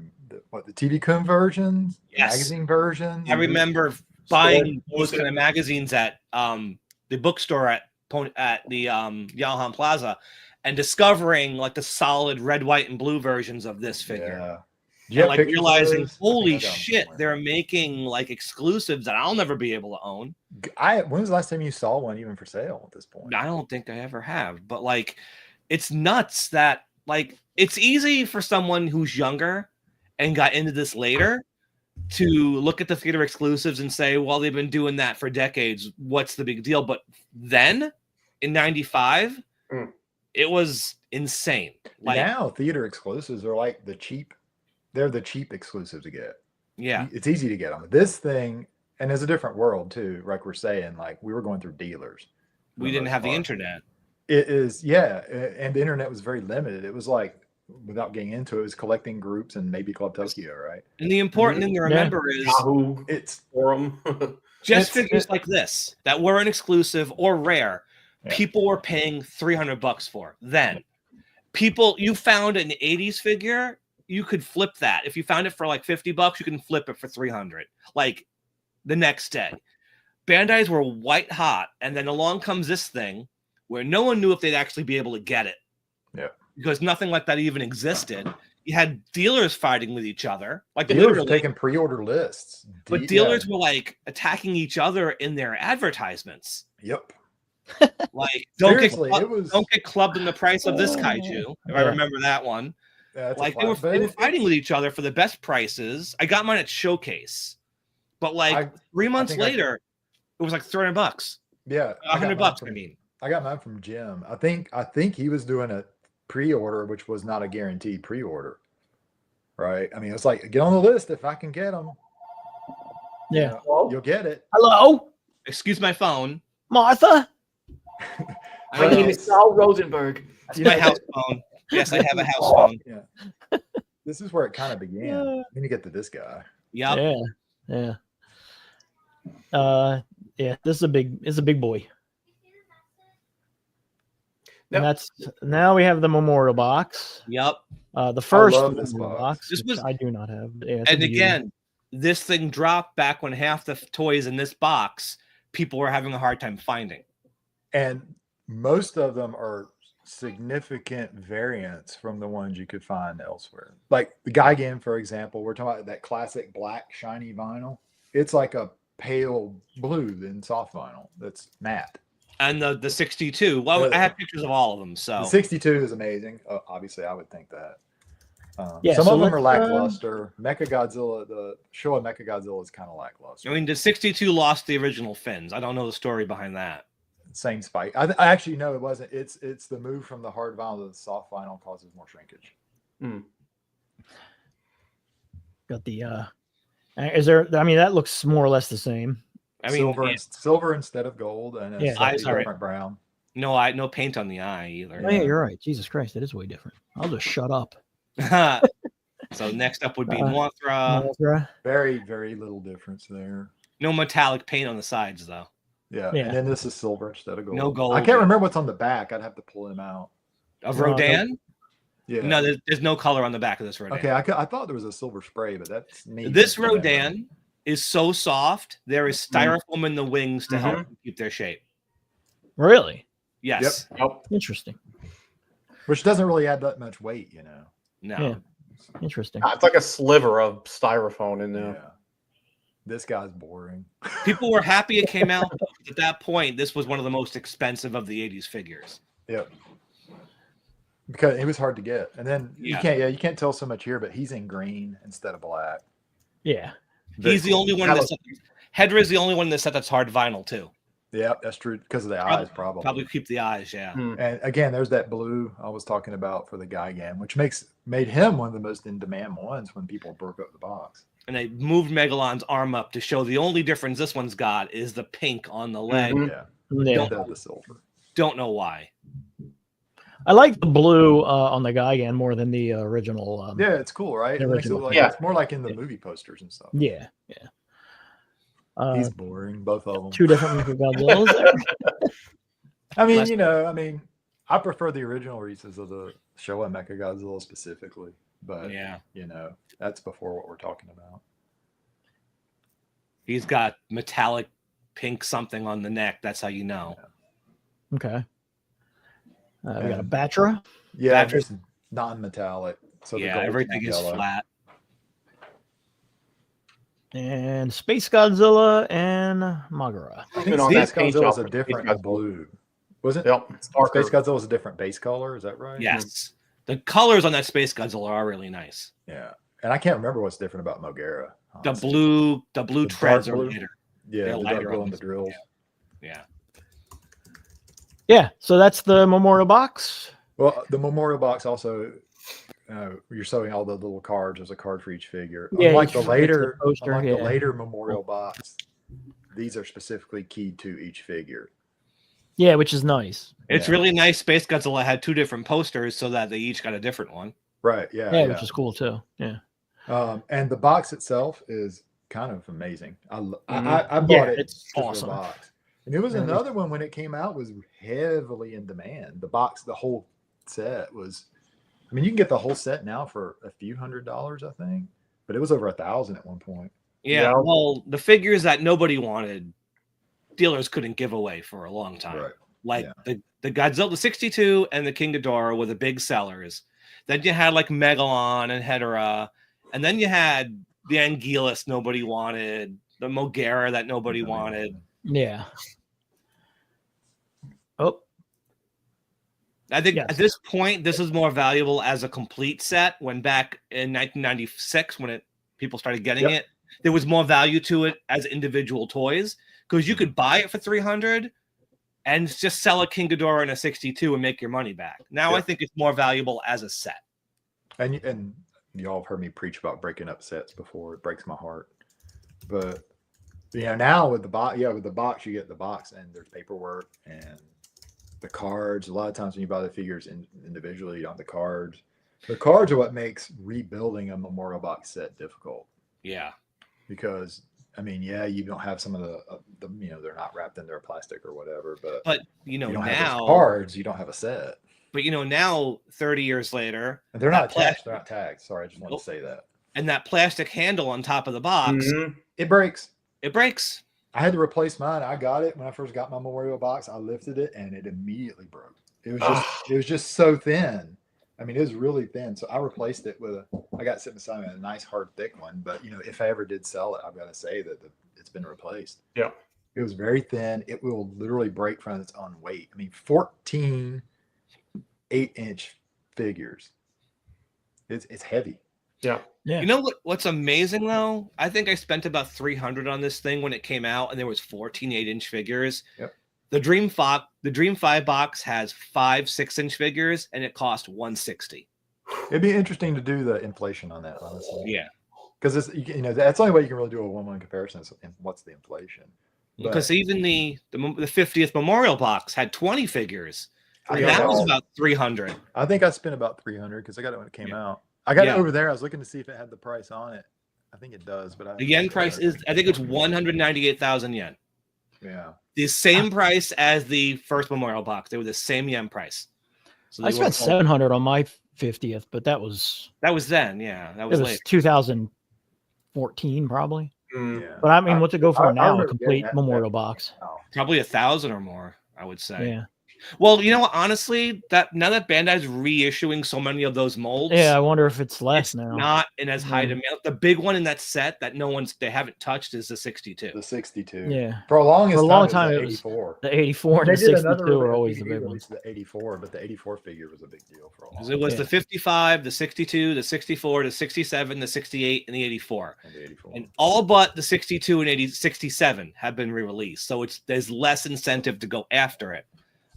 are the TV Kun versions, magazine versions. I remember buying those kind of magazines at the bookstore at the Yamaha Plaza and discovering like the solid red, white, and blue versions of this figure. Yeah. And like realizing, holy shit, they're making like exclusives that I'll never be able to own. When was the last time you saw one even for sale at this point? I don't think I ever have, but like it's nuts that like it's easy for someone who's younger and got into this later to look at the theater exclusives and say, well, they've been doing that for decades. What's the big deal? But then in 95, it was insane. Like, now theater exclusives are like they're the cheap exclusive to get. Yeah. It's easy to get them. This thing, and it's a different world too, like we're saying, like we were going through dealers. We didn't have the internet. It is, and the internet was very limited. It was like, without getting into it, was collecting groups and maybe Club Tokyo, right? And the important thing to remember is it's forum. Just figures like this that weren't exclusive or rare. People were paying $300 for then. You found an 80s figure, you could flip that. If you found it for like $50, you can flip it for $300 like the next day. Bandai's were white hot, and then along comes this thing where no one knew if they'd actually be able to get it. Yeah. Because nothing like that even existed. You had dealers fighting with each other. Like dealers were taking pre-order lists. But dealers were like attacking each other in their advertisements. Yep. Like don't get clubbed in the price of this kaiju. If I remember that one. Like they were fighting with each other for the best prices. I got mine at Showcase. But like 3 months later, it was like $300. Yeah. $100, I mean. I got mine from Jim. I think he was doing a pre-order, which was not a guaranteed pre-order, right? I mean, it's like, get on the list if I can get them. Yeah, you'll get it. Hello, excuse my phone, Martha. My name is Saul Rosenberg. That's my house phone. Yes, I have a house phone. Yeah, this is where it kind of began. Then you get to this guy. Yep. Yeah. This is a big boy. And that's now we have the memorial box. Yep. The first love this memorial box. box, which I do not have. Yeah, And again, this thing dropped back when half the toys in this box people were having a hard time finding. And most of them are significant variants from the ones you could find elsewhere. Like the Gigan, for example, we're talking about that classic black shiny vinyl. It's like a pale blue in soft vinyl that's matte. And the 62. Well, I have pictures of all of them. So the 62 is amazing. Obviously, I would think that. Yeah, some so of them are lackluster. Mechagodzilla, the show of Mechagodzilla is kind of lackluster. I mean, the 62 lost the original fins. I don't know the story behind that. Same spike. I actually know it wasn't. It's the move from the hard vinyl to the soft vinyl causes more shrinkage. Got the is there? I mean, that looks more or less the same. I mean, silver instead of gold, and it's different brown. No paint on the eye either. Oh, yeah, you're right. Jesus Christ, that is way different. I'll just shut up. So next up would be Mothra. Very, very little difference there. No metallic paint on the sides, though. Yeah. And then this is silver instead of gold. No gold. I can't remember what's on the back. I'd have to pull him out. Of Rodan? Yeah. No, there's no color on the back of this Rodan. Okay, I thought there was a silver spray, but that's me. This Rodan is so soft. There is styrofoam in the wings to help them keep their shape. Really? Yes. Yep. Interesting. Which doesn't really add that much weight, you know. No. Yeah. Interesting. It's like a sliver of styrofoam in there. Yeah. This guy's boring. People were happy it came out. At that point, this was one of the most expensive of the 80s figures. Yep. Because it was hard to get. And then you can't tell so much here, but he's in green instead of black. Yeah. He's the only one that's Hedra is the only one in the set that's hard vinyl too. Yeah, that's true. Because of the eyes, probably. Probably keep the eyes, yeah. And again, there's that blue I was talking about for the Gigan, which made him one of the most in-demand ones when people broke up the box. And they moved Megalon's arm up to show the only difference this one's got is the pink on the leg. Yeah. The silver. Don't know why. I like the blue on the Gigan more than the original. Yeah, it's cool, right? It makes it look it's more like in the movie posters and stuff. Yeah, yeah. He's boring, both of them. Two different Godzillas there. I mean, I prefer the original releases of the Showa Mechagodzilla specifically, but that's before what we're talking about. He's got metallic pink something on the neck. That's how you know. Yeah. Okay. We got a Batra. Yeah, just non-metallic. So everything is flat. Mm-hmm. And Space Godzilla and Mogera. I think Space Godzilla is a different blue. Was it? Yep. Space Godzilla is a different base color. Is that right? Yes. The colors on that Space Godzilla are really nice. Yeah. And I can't remember what's different about Mogera. Honestly. The blue treads are lighter. Yeah, they're lighter on the drills. Yeah. So that's the memorial box. Well, the memorial box also, you're showing all the little cards. There's a card for each figure. Yeah, unlike the later poster, memorial box, these are specifically keyed to each figure. Yeah, which is nice. It's really nice. Space Godzilla had two different posters so that they each got a different one. Right. Yeah. Which is cool too. Yeah. And the box itself is kind of amazing. I bought it. It's awesome. Box. And it was another one when it came out was heavily in demand. The box, the whole set was. I mean, you can get the whole set now for a few $100s, I think, but it was over 1,000 at one point. Yeah. Well, the figures that nobody wanted, dealers couldn't give away for a long time. Right. Like the Godzilla, the 62 and the King Ghidorah were the big sellers. Then you had like Megalon and Ghidorah, and then you had the Anguillus nobody wanted, the Mogera that nobody wanted. Yeah. Oh. I think at this point, this is more valuable as a complete set. When back in 1996, when people started getting it, there was more value to it as individual toys because you could buy it for $300 and just sell a King Ghidorah and a 62 and make your money back. Now I think it's more valuable as a set. And y'all have heard me preach about breaking up sets before. It breaks my heart, but now with the box, with the box, you get the box and there's paperwork and the cards. A lot of times when you buy the figures individually, you don't have the cards. The cards are what makes rebuilding a memorial box set difficult. Yeah. Because you don't have some of the they're not wrapped in their plastic or whatever, but you don't now have cards, you don't have a set. But now 30 years later, and they're not attached. They're not tagged. Sorry, I just wanted to say that. And that plastic handle on top of the box, it breaks. It breaks. I had to replace mine. I got it when I first got my memorial box. I lifted it and it immediately broke. It was just so thin. I mean, it was really thin. So I replaced it with I got sitting beside me a nice hard thick one. But if I ever did sell it, I've got to say that it's been replaced. Yeah. It was very thin. It will literally break from its own weight. I mean, 14 8-inch figures. It's heavy. Yeah. Yeah. You know what's amazing though? I think I spent about $300 on this thing when it came out, and there was 14 8-inch figures. Yep. The Dream 5 box has 5 6-inch figures, and it cost $160. It'd be interesting to do the inflation on that, honestly. Yeah. Because that's the only way you can really do a 1-1 comparison is what's the inflation. Because even the 50th Memorial box had 20 figures. And that was about $300. I think I spent about $300 because I got it when it came out. I got it over there. I was looking to see if it had the price on it. I think it does, but the yen price is, I think it's 198,000 yen. Yeah. The same price as the first Memorial box. They were the same yen price. So I spent $700 on my 50th, but that was then. Yeah, that was later. 2014 probably. Yeah. But I mean, what's it go for now? A complete memorial box. Probably 1,000 or more, I would say. Yeah. Well, honestly, now that Bandai's reissuing so many of those molds, I wonder if it's less now. Not in as high demand. The big one in that set that they haven't touched is the 62. The 62. Yeah. For a long time, it it was was the 84. The 84 and the 62 are always the big ones. The 84, but the 84 figure was a big deal for a long time. It was the 55, the 62, the 64, the 67, the 68, and the 84. And all but the 62 and 67 have been re-released. So there's less incentive to go after it.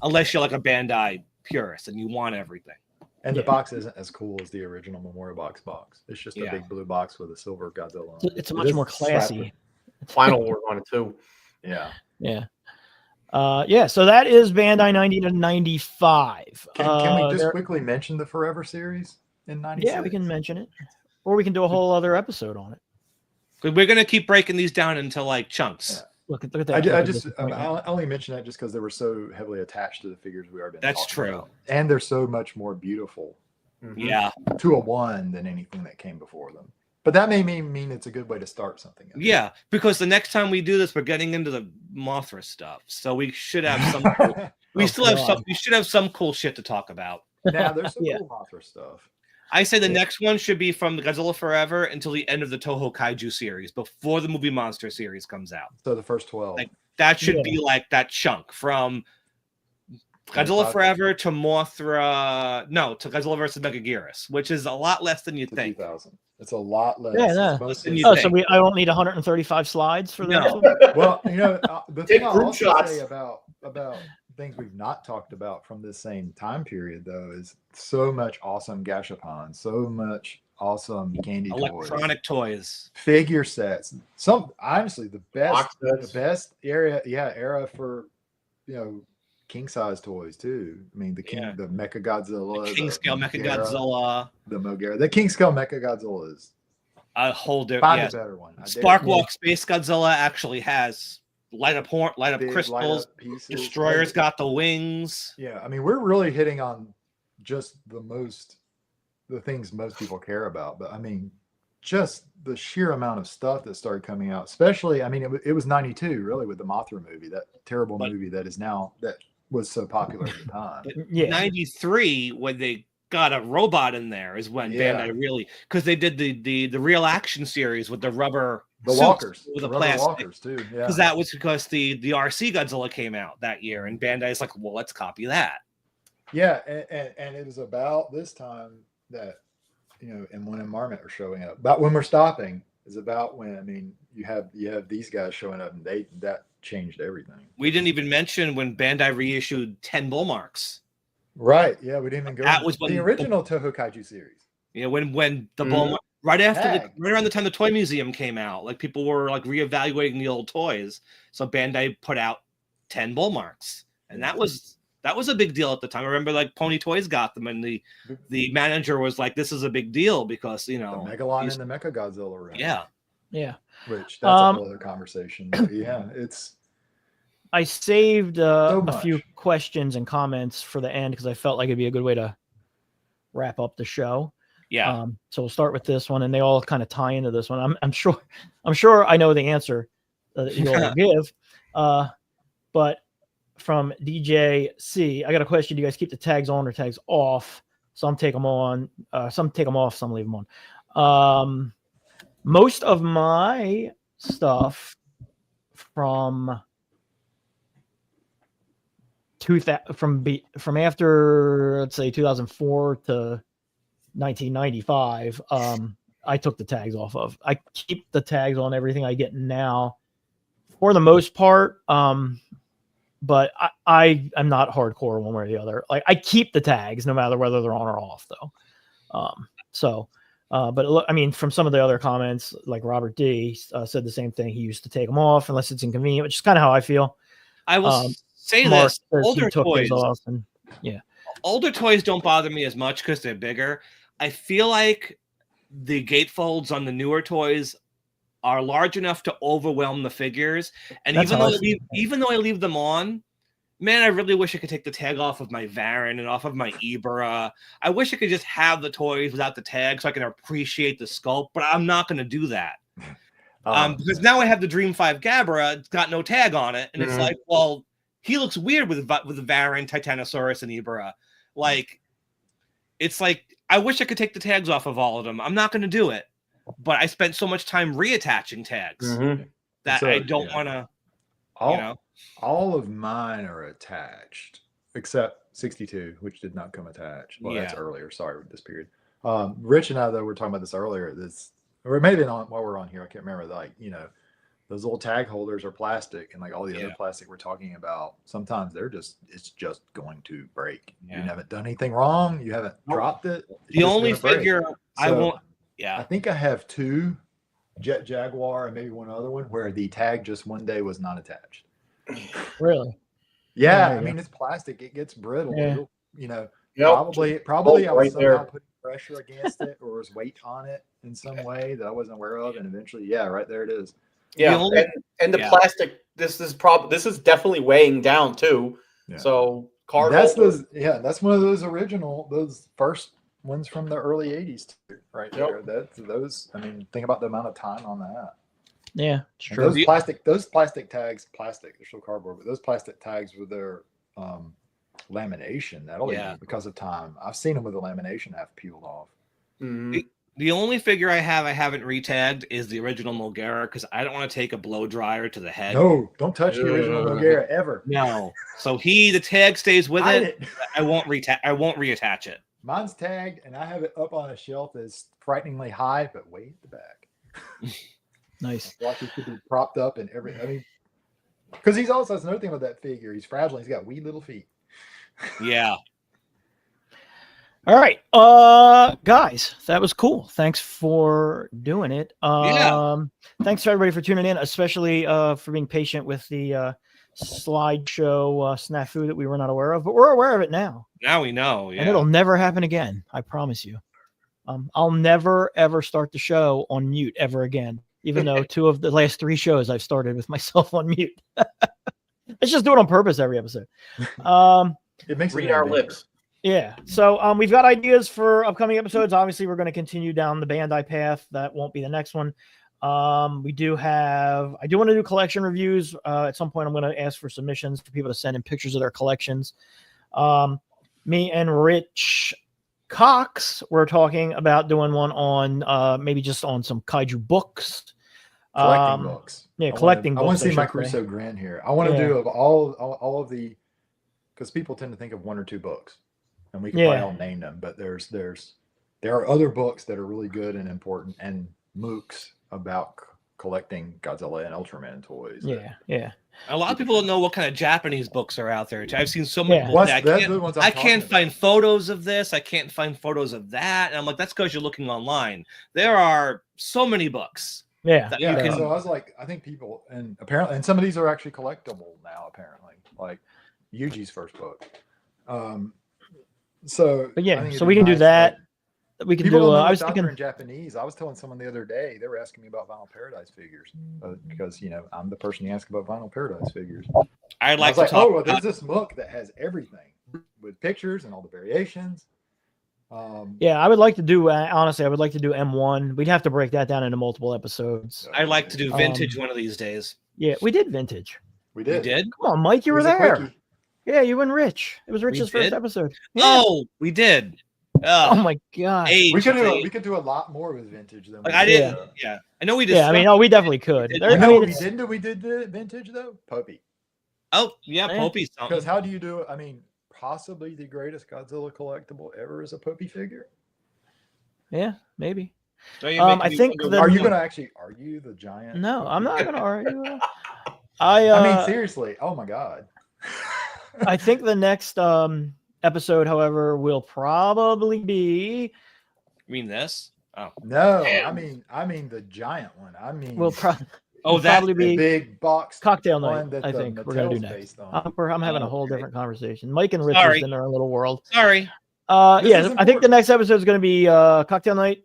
Unless you're like a Bandai purist and you want everything. And the box isn't as cool as the original Memorial box. It's just a big blue box with a silver Godzilla on it. It's much more classy. Final Wars on it too. Yeah. Yeah. So that is Bandai 90 to 95. Can we just quickly mention the Forever series in 96? Yeah, we can mention it. Or we can do a whole other episode on it. We're going to keep breaking these down into like chunks. Yeah. Look at that. I only mention that just because they were so heavily attached to the figures we already. That's true. About. And they're so much more beautiful. Yeah. To a one than anything that came before them. But that may mean it's a good way to start something. Yeah, because the next time we do this, we're getting into the Mothra stuff. So we should have some. We should have some cool shit to talk about. Now there's some cool Mothra stuff. I say the next one should be from the Godzilla Forever until the end of the Toho Kaiju series, before the movie Monster series comes out. So the first 12. Like that should be like that chunk from Godzilla Forever to Mothra. No, to Godzilla versus Megaguirus, which is a lot less than you think. 2000. It's a lot less. Yeah, no. So I don't need 135 slides for that. No. Well, the thing I'll also say about things we've not talked about from this same time period, though, is so much awesome Gashapon, so much awesome candy electronic toys, figure sets. Honestly, the best era for king size toys too. I mean, the Mecha Godzilla, the king scale Mecha Godzilla, the Mogera, the king scale Mecha Godzilla is a whole different. A better one. Sparkwalk Space Godzilla actually has light up crystals. Destroyer's got the wings. Yeah, I mean, we're really hitting on just the things most people care about. But I mean, just the sheer amount of stuff that started coming out, especially, I mean, it was 92 really with the Mothra movie, that terrible movie that was so popular at the time. 93, when they got a robot in there, is when Bandai really, because they did the real action series with the rubber. The walkers, with the plastic walkers too. Yeah, because that was because the RC Godzilla came out that year, and Bandai's like, well, let's copy that. Yeah, and it was about this time that and when and Marmot are showing up. About when we're stopping is about when you have these guys showing up, and that changed everything. We didn't even mention when Bandai reissued 10 bull marks. Right. Yeah, we didn't even go. That was the original Toho Kaiju series. Yeah, when the bull mark. Right around the time the Toy Museum came out, like people were like reevaluating the old toys, so Bandai put out 10 bull marks, and that was a big deal at the time. I remember like Pony Toys got them, and the manager was like, "This is a big deal because the Megalon and the Mecha Godzilla." Right? Yeah. Which that's a whole other conversation. But yeah, I saved So a few much. questions and comments for the end because I felt like it'd be a good way to wrap up the show. Yeah. So we'll start with this one, and they all kind of tie into this one. I'm sure I know the answer that you all will give. But from DJ C, I got a question. Do you guys keep the tags on or tags off? Some take them on, some take them off, some leave them on. Most of my stuff from from after, let's say, 2004 to 1995, I took the tags off of. I keep the tags on everything I get now for the most part. But I'm not hardcore one way or the other. Like, I keep the tags no matter whether they're on or off, though. But I mean, from some of the other comments, like Robert D said the same thing. He used to take them off unless it's inconvenient, which is kind of how I feel. I will say Mark this: says older he took his toys, off, and older toys don't bother me as much because they're bigger. I feel like the gatefolds on the newer toys are large enough to overwhelm the figures, and That's even how though I see it. even though I leave them on, man, I really wish I could take the tag off of my Varan and off of my Ibera. I wish I could just have the toys without the tag so I can appreciate the sculpt, but I'm not going to do that. Because now I have the Dream 5 Gabra, it's got no tag on it, and it's like, well, he looks weird with the Varan, Titanosaurus, and Ibera. Like, it's like, I wish I could take the tags off of all of them. I'm not going to do it, but I spent so much time reattaching tags that I don't want to, All of mine are attached, except 62, which did not come attached. Well, that's earlier. Sorry, this period. Rich and I, though, were talking about this earlier. Or maybe not while we're on here. I can't remember. Like, those little tag holders are plastic, and like all the other plastic we're talking about, sometimes it's just going to break. You haven't done anything wrong. You haven't dropped it. The only figure I won't. I think I have 2 Jet Jaguar and maybe one other one where the tag just one day was not attached. Really? Yeah, I mean, it's plastic. It gets brittle. Yeah. Probably I was somehow putting pressure against it or was weight on it in some way that I wasn't aware of, and eventually, right there it is. Yeah, and the plastic. This is definitely weighing down too. Yeah. So that's one of those first ones from the early 80s too, right there. That's those. I mean, think about the amount of time on that. Yeah, it's true. Those plastic tags, they're still cardboard, but those plastic tags with their lamination, that'll even, because of time. I've seen them with the lamination half peeled off. Mm-hmm. The only figure I haven't retagged is the original Mogera because I don't want to take a blow dryer to the head. No, don't touch the original Mogera ever. No. So the tag stays with it. I won't reattach it. Mine's tagged, and I have it up on a shelf that's frighteningly high, but way at the back. Nice. Like he could be propped up and everything. I mean, because that's another thing with that figure. He's fragile. He's got wee little feet. Yeah. All right, guys, that was cool. Thanks for doing it. Thanks to everybody for tuning in, especially for being patient with the slideshow snafu that we were not aware of, but we're aware of it now. Now we know, and it'll never happen again. I promise you. I'll never ever start the show on mute ever again. Even though 2 of the last 3 shows I've started with myself on mute. Let's just do it on purpose every episode. It makes read our lips. Yeah. So we've got ideas for upcoming episodes. Obviously, we're going to continue down the Bandai path. That won't be the next one. I do want to do collection reviews. At some point, I'm going to ask for submissions for people to send in pictures of their collections. Me and Rich Cox, we're talking about doing one on maybe just on some kaiju books. Collecting books. Yeah, collecting books. I want to see my Crusoe grin here. I want to do of all of the, because people tend to think of 1 or 2 books, and we can probably all name them. But there are other books that are really good and important, and MOOCs about collecting Godzilla and Ultraman toys. Yeah. A lot of people don't know what kind of Japanese books are out there. I've seen so many. I can't find photos of this. I can't find photos of that. And I'm like, that's because you're looking online. There are so many books. Yeah. So I was like, I think people, and apparently, and some of these are actually collectible now, apparently, like Yuji's first book. So we can do that. we can People do. don't know I was what's out there thinking. in Japanese. I was telling someone the other day, they were asking me about Vinyl Paradise figures because, I'm the person you ask about Vinyl Paradise figures. I'd like I was to like, talk well, about there's this book that has everything with pictures and all the variations. Yeah, I would like to do. Honestly, I would like to do M1. We'd have to break that down into multiple episodes. I'd like to do vintage one of these days. Yeah, we did vintage. We You did. did? Come on, Mike, you It were was a there. quickie. Yeah, you and Rich. It was Rich's first did? episode. Yeah. Oh, we did. Oh my god. Age, We could do a lot more with vintage than like, we I did. didn't. Yeah, I know we did. Yeah, I mean, we definitely could. did There- You I know mean, what we it's- didn't do? We did the vintage though. Popey. Oh yeah, Yeah. Popey's Because something. how do you do it? I mean, possibly the greatest Godzilla collectible ever is a Popey figure. Yeah, maybe. So you I make me think wonder the- Are what- you going to actually argue the giant? No, Popey I'm not figure? gonna argue. I mean, seriously. Oh my god. I think the next episode, however, will probably be. You mean this? Oh, No, Damn. I mean the giant one. I mean, Will oh, that. probably the be big box cocktail one night. that I the think we're gonna do Mattel's next. based on. I'm having a whole Okay. different conversation. Mike and Rich Sorry. is in their own little world. Sorry. This Yeah, is I think the important. next episode is going to be cocktail night.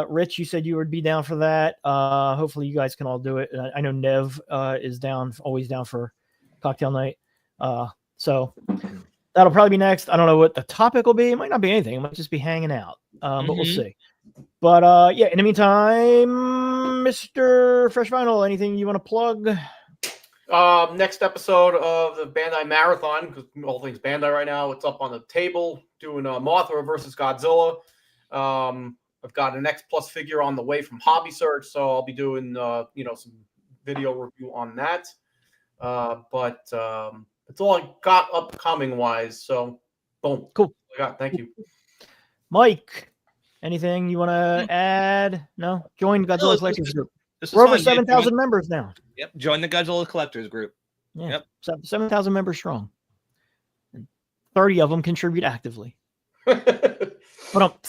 Rich, you said you would be down for that. Hopefully, you guys can all do it. I know Nev is always down for cocktail night. So that'll probably be next. I don't know what the topic will be. It might not be anything. It might just be hanging out. But we'll Mhm. see. But yeah, in the meantime, Mr. Fresh Vinyl, anything you want to plug? Next episode of the Bandai Marathon, because all things Bandai right now, it's up on the table, doing Mothra versus Godzilla. I've got an X Plus figure on the way from Hobby Search, so I'll be doing some video review on that. But it's all I got upcoming wise. So boom, Cool. I got. Thank you. Mike, anything you want to add? No? Join Godzilla this Collectors was- Group. This is We're over fun. Yeah, 7,000 members now. Yep. Join the Godzilla Collectors Group. Yeah. Yep. 7,000 members strong. And 30 of them contribute actively. But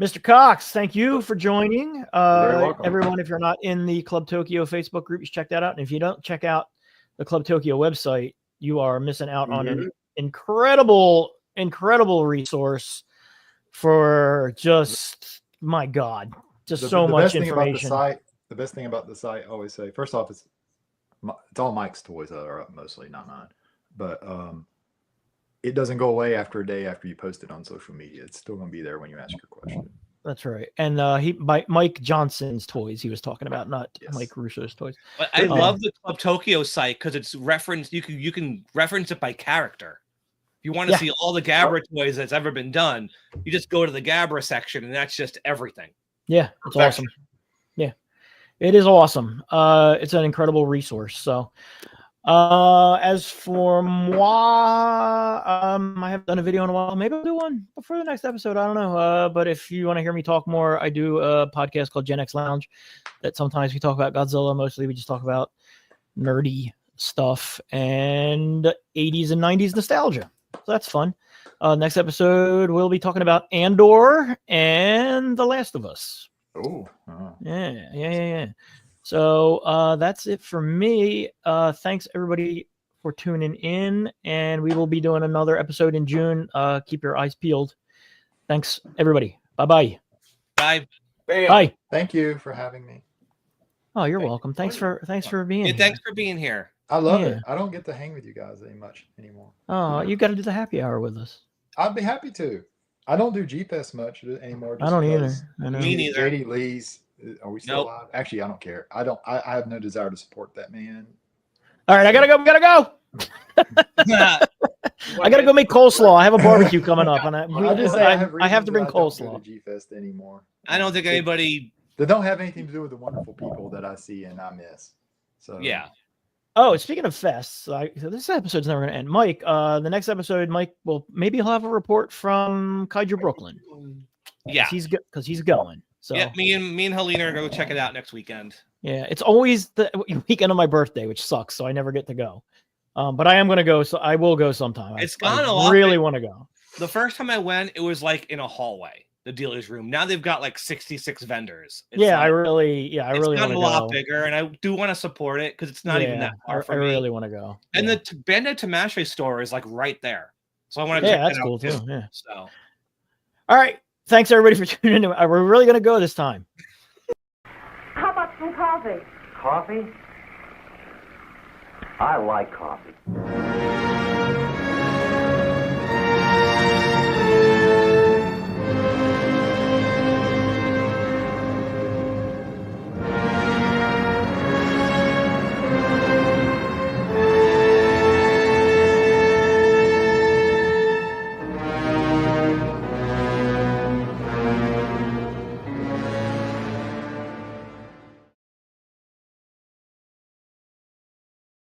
Mr. Cox, thank you for joining. very welcome. Everyone, if you're not in the Club Tokyo Facebook group, you should check that out. And if you don't check out the Club Tokyo website, you are missing out on an incredible resource for just, my God, just so much best thing information. The best thing about the site, I always say, first off, it's all Mike's toys that are up mostly, not mine. But it doesn't go away after a day after you post it on social media. It's still going to be there when you ask your question. That's right. And Mike Johnson's toys he was talking about, not Yes. Mike Russo's toys. But I love the Club Tokyo site because it's referenced. You can reference it by character. If you want to Yeah. see all the Gabra toys that's ever been done, you just go to the Gabra section, and that's just everything. Yeah, it's Perfection. awesome. Yeah, it is awesome. It's an incredible resource. So, as for moi, I haven't done a video in a while. Maybe I'll do one before the next episode. I don't know. But if you want to hear me talk more, I do a podcast called Gen X Lounge that sometimes we talk about Godzilla. Mostly we just talk about nerdy stuff and 80s and 90s nostalgia. So that's fun. Next episode, we'll be talking about Andor and The Last of Us. Oh, Yeah. So that's it for me. Thanks everybody for tuning in, and we will be doing another episode in June. Keep your eyes peeled. Thanks everybody. Bye-bye. Bye. Bam. Bye. thank you for having me. Oh, you're Thank you. welcome. Thanks for being Hey, here. thanks for being here. I love Yeah. it. I don't get to hang with you guys much anymore. Oh, you got to do the happy hour with us. I'd be happy to. I don't do G-Fest much anymore. I don't either. because I know. Me neither. JD Lee's. Are we still Nope. alive? Actually, I don't care. I have no desire to support that man. All right, I gotta go. I gotta go make coleslaw. I have a barbecue coming up, and I just say I have, I have to bring reasons that I don't go coleslaw. to G-Fest anymore. I don't think anybody. They don't have anything to do with the wonderful people that I see and I miss. So Yeah. Oh, speaking of fests, so this episode's never going to end. Mike, the next episode, Mike will he'll have a report from Kaiju Brooklyn. Yeah. because he's going. So Yeah. Me and Helena are going to go check it out next weekend. yeah, it's always the weekend of my birthday, which sucks. So I never get to go. But I am going to go. So I will go sometime. It's I gone a lot. really want to go. The first time I went, it was like in a hallway, the dealer's room. Now they've got like 66 vendors. It's I like, really it's want to gotten go. a lot bigger, and I do want to support it because it's not even that far I from me. really want to go. And yeah. the Bandai Tamashii store is like right there, so I want to Yeah, check that's that out cool too. Yeah. So All All right. Thanks everybody for tuning in. We're really going to go this time. How about some coffee? Coffee? I like coffee.